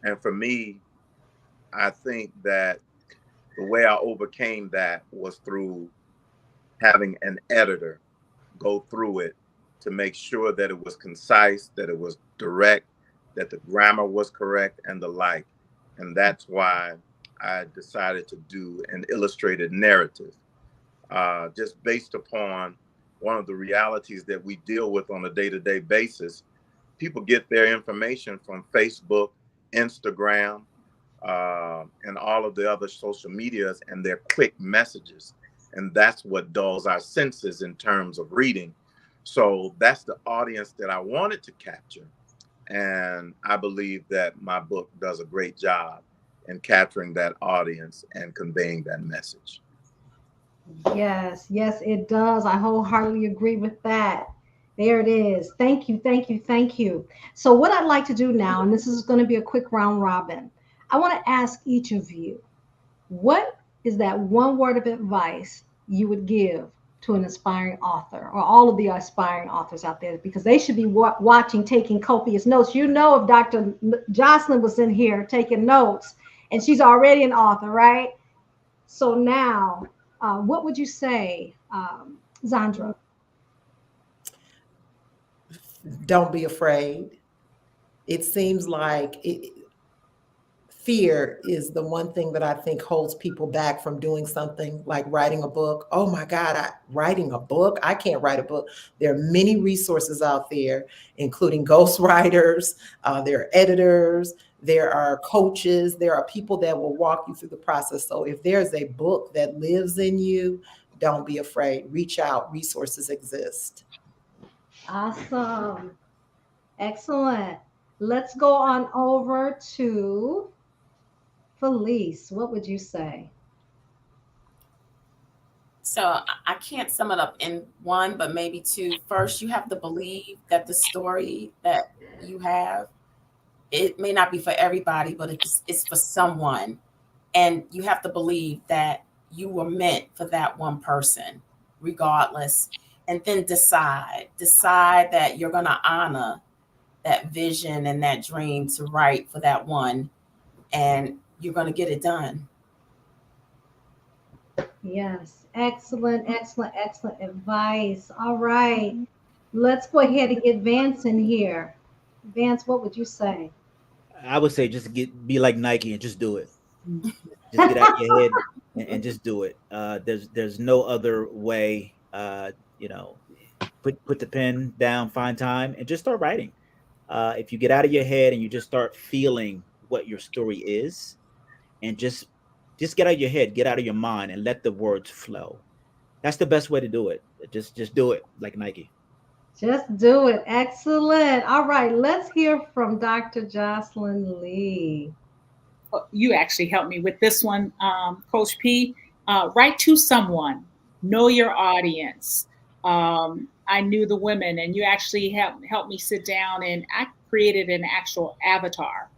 And for me, I think that the way I overcame that was through having an editor go through it to make sure that it was concise, that it was direct, that the grammar was correct, and the like. And that's why I decided to do an illustrated narrative, just based upon one of the realities that we deal with on a day-to-day basis. People get their information from Facebook, Instagram, and all of the other social medias, and their quick messages. And that's what dulls our senses in terms of reading. So that's the audience that I wanted to capture. And I believe that my book does a great job in capturing that audience and conveying that message. Yes, yes, it does. I wholeheartedly agree with that. There it is. Thank you, thank you, thank you. So, what I'd like to do now, and this is going to be a quick round robin, I want to ask each of you, what is that one word of advice you would give to an aspiring author, or all of the aspiring authors out there, because they should be watching, taking copious notes. If Dr. Jocelyn was in here taking notes, and she's already an author, right? So now, what would you say, Zandra? Don't be afraid. It seems like fear is the one thing that I think holds people back from doing something like writing a book. Oh my God, writing a book? I can't write a book. There are many resources out there, including ghostwriters, there are editors, there are coaches, there are people that will walk you through the process. So if there's a book that lives in you, don't be afraid. Reach out. Resources exist. Awesome. Excellent. Let's go on over to Felice. What would you say? So I can't sum it up in one, but maybe two. First, you have to believe that the story that you have, it may not be for everybody, but it's for someone. And you have to believe that you were meant for that one person, regardless. And then decide that you're going to honor that vision and that dream to write for that one. And you're going to get it done. Yes, excellent, excellent, excellent advice. All right, let's go ahead and get Vance in here. Vance, what would you say? I would say just be like Nike and just do it. Just get out of your head and just do it. There's no other way. You know, put the pen down, find time, and just start writing. If you get out of your head and you just start feeling what your story is, and just get out of your head, get out of your mind, and let the words flow. That's the best way to do it. Just do it like Nike. Just do it. Excellent. All right, let's hear from Dr. Jocelyn Lee. You actually helped me with this one, Coach P. Write to someone. Know your audience. I knew the women, and you actually helped me sit down, and I created an actual avatar.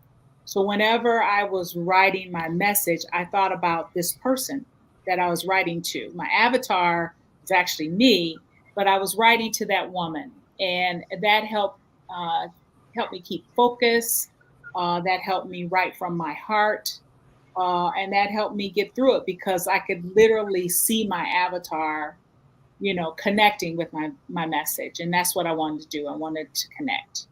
So whenever I was writing my message, I thought about this person that I was writing to. My avatar is actually me, but I was writing to that woman, and that helped me keep focus. That helped me write from my heart, and that helped me get through it because I could literally see my avatar, connecting with my message, and that's what I wanted to do. I wanted to connect.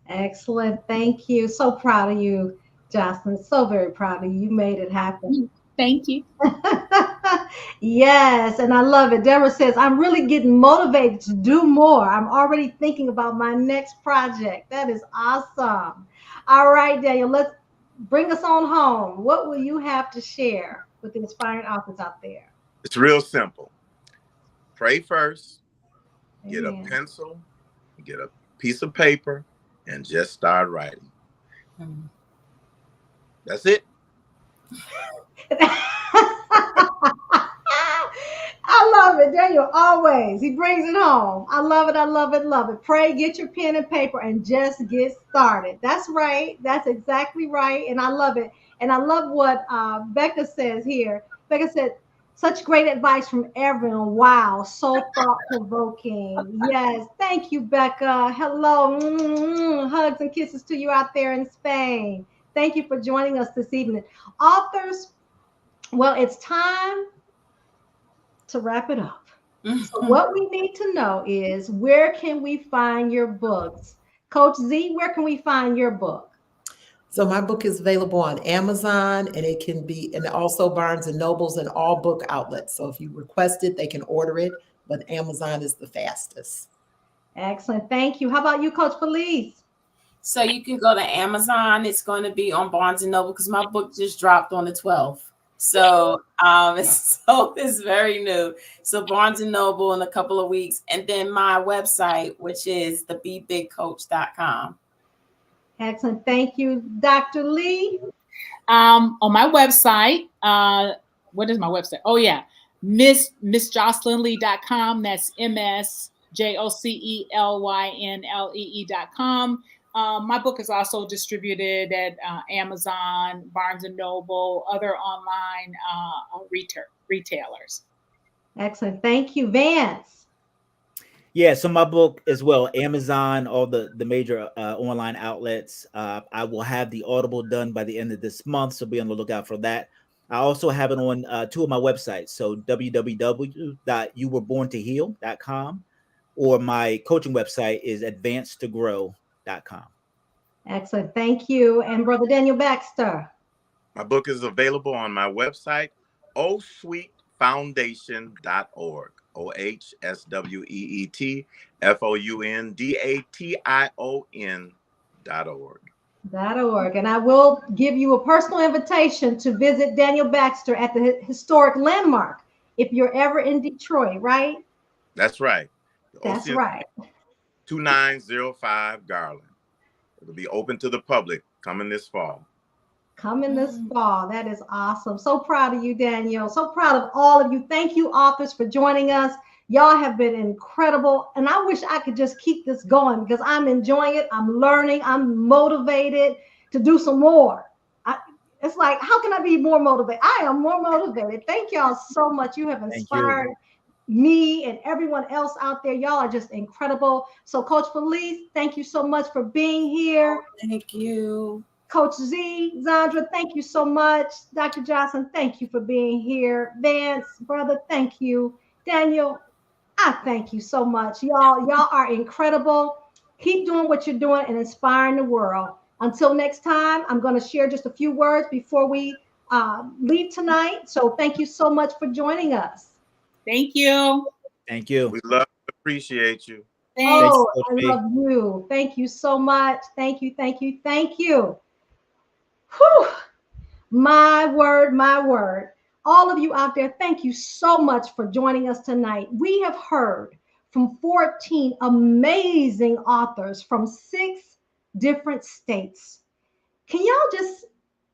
Excellent. Thank you. So proud of you, Jocelyn. So very proud of you. You made it happen. Thank you. Yes, and I love it. Deborah says, I'm really getting motivated to do more. I'm already thinking about my next project. That is awesome. All right, Daniel, let's bring us on home. What will you have to share with the inspiring authors out there? It's real simple. Pray first, get Amen. a pencil, get a piece of paper, and just start writing. That's it. I love it. Daniel always. He brings it home. I love it. I love it. Love it. Pray, get your pen and paper, and just get started. That's right. That's exactly right. And I love it. And I love what Becca says here. Becca said, such great advice from everyone. Wow. So thought provoking. Yes. Thank you, Becca. Hello. Hugs and kisses to you out there in Spain. Thank you for joining us this evening. Authors, well, it's time to wrap it up. So what we need to know is, where can we find your books? Coach Z, where can we find your book? So my book is available on Amazon, and it can be, and also Barnes and Nobles and all book outlets. So if you request it, they can order it, but Amazon is the fastest. Excellent. Thank you. How about you, Coach Felice? So you can go to Amazon. It's going to be on Barnes and Noble because my book just dropped on the 12th. So it's very new. So Barnes and Noble in a couple of weeks. And then my website, which is thebebigcoach.com. Excellent. Thank you. Dr. Lee? On my website, what is my website? Oh, yeah. MissJocelynLee.com. That's MissJocelynlee.com. My book is also distributed at Amazon, Barnes and Noble, other online retailers. Excellent. Thank you. Vance? Yeah, so my book as well, Amazon, all the major online outlets. I will have the Audible done by the end of this month, so be on the lookout for that. I also have it on two of my websites, so www.youwereborntoheal.com, or my coaching website is advancedtogrow.com. Excellent. Thank you. And Brother Daniel Baxter? My book is available on my website, ohsweetfoundation.org. ohsweetfoundation.org. .org. And I will give you a personal invitation to visit Daniel Baxter at the historic landmark if you're ever in Detroit, right? That's right. That's right. 2905 Garland. It'll be open to the public coming this fall. Coming this fall. That is awesome. So proud of you, Danielle. So proud of all of you. Thank you, authors, for joining us. Y'all have been incredible. And I wish I could just keep this going because I'm enjoying it. I'm learning. I'm motivated to do some more. It's like, how can I be more motivated? I am more motivated. Thank y'all so much. You have inspired me and everyone else out there. Y'all are just incredible. So Coach Felice, thank you so much for being here. Thank you. Coach Z, Zandra, thank you so much. Dr. Johnson, thank you for being here. Vance, brother, thank you. Daniel, I thank you so much. Y'all are incredible. Keep doing what you're doing and inspiring the world. Until next time, I'm going to share just a few words before we leave tonight. So thank you so much for joining us. Thank you. Thank you. We love and appreciate you. Thanks. Oh, I love you. Thank you so much. Thank you, thank you, thank you. Whew. My word, my word. All of you out there, thank you so much for joining us tonight. We have heard from 14 amazing authors from 6 different states. Can y'all just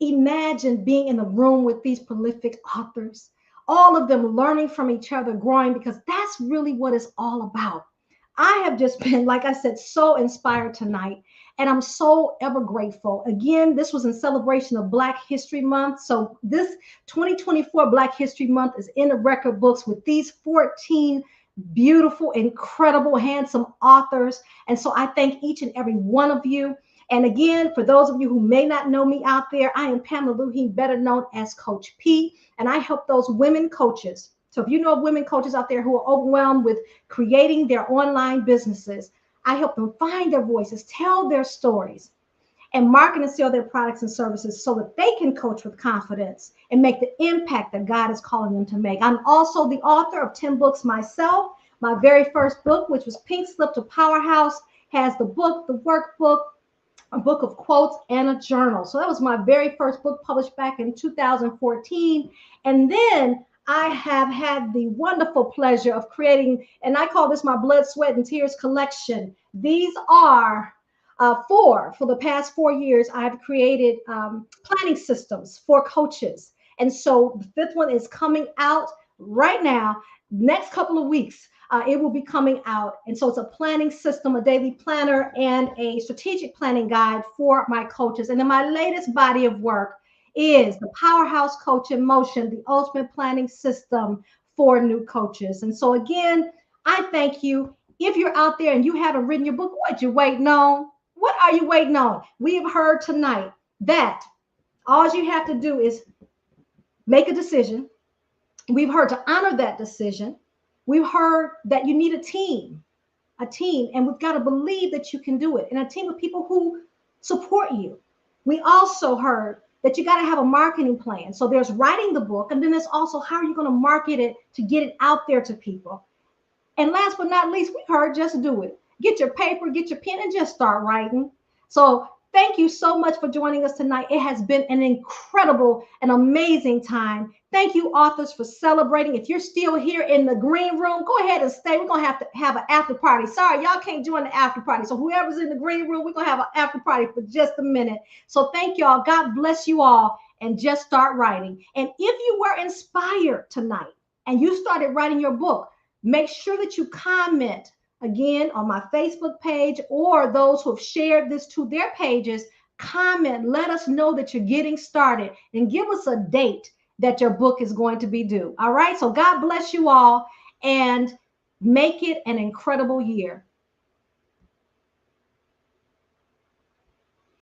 imagine being in the room with these prolific authors, all of them learning from each other, growing, because that's really what it's all about. I have just been, like I said, so inspired tonight, and I'm so ever grateful. Again, this was in celebration of Black History Month. So this 2024 Black History Month is in the record books with these 14 beautiful, incredible, handsome authors. And so I thank each and every one of you. And again, for those of you who may not know me out there, I am Pamela Lue-Hing, better known as Coach P, and I help those women coaches. So if you know of women coaches out there who are overwhelmed with creating their online businesses, I help them find their voices, tell their stories, and market and sell their products and services so that they can coach with confidence and make the impact that God is calling them to make. I'm also the author of 10 books myself. My very first book, which was Pink Slip to Powerhouse, has the book, the workbook, a book of quotes, and a journal. So that was my very first book, published back in 2014. And then I have had the wonderful pleasure of creating, and I call this my Blood, Sweat, and Tears collection. These are for the past 4 years, I've created planning systems for coaches. And so the 5th one is coming out right now, next couple of weeks. It will be coming out. And so it's a planning system, a daily planner, and a strategic planning guide for my coaches. And then my latest body of work is the Powerhouse Coach in Motion, the ultimate planning system for new coaches. And so again, I thank you. If you're out there and you haven't written your book, what you waiting on? What are you waiting on? We have heard tonight that all you have to do is make a decision. We've heard to honor that decision. We've heard that you need a team, and we've got to believe that you can do it, and a team of people who support you. We also heard that you got to have a marketing plan. So there's writing the book, and then there's also how are you going to market it to get it out there to people. And last but not least, we heard just do it. Get your paper, get your pen, and just start writing. So thank you so much for joining us tonight. It has been an incredible and amazing time. Thank you, authors, for celebrating. If you're still here in the green room, go ahead and stay. We're going to have an after party. Sorry, y'all can't join the after party. So whoever's in the green room, we're going to have an after party for just a minute. So thank y'all. God bless you all. And just start writing. And if you were inspired tonight and you started writing your book, make sure that you comment again on my Facebook page, or those who have shared this to their pages. Comment, let us know that you're getting started, and give us a date that your book is going to be due. All right. So God bless you all, and make it an incredible year.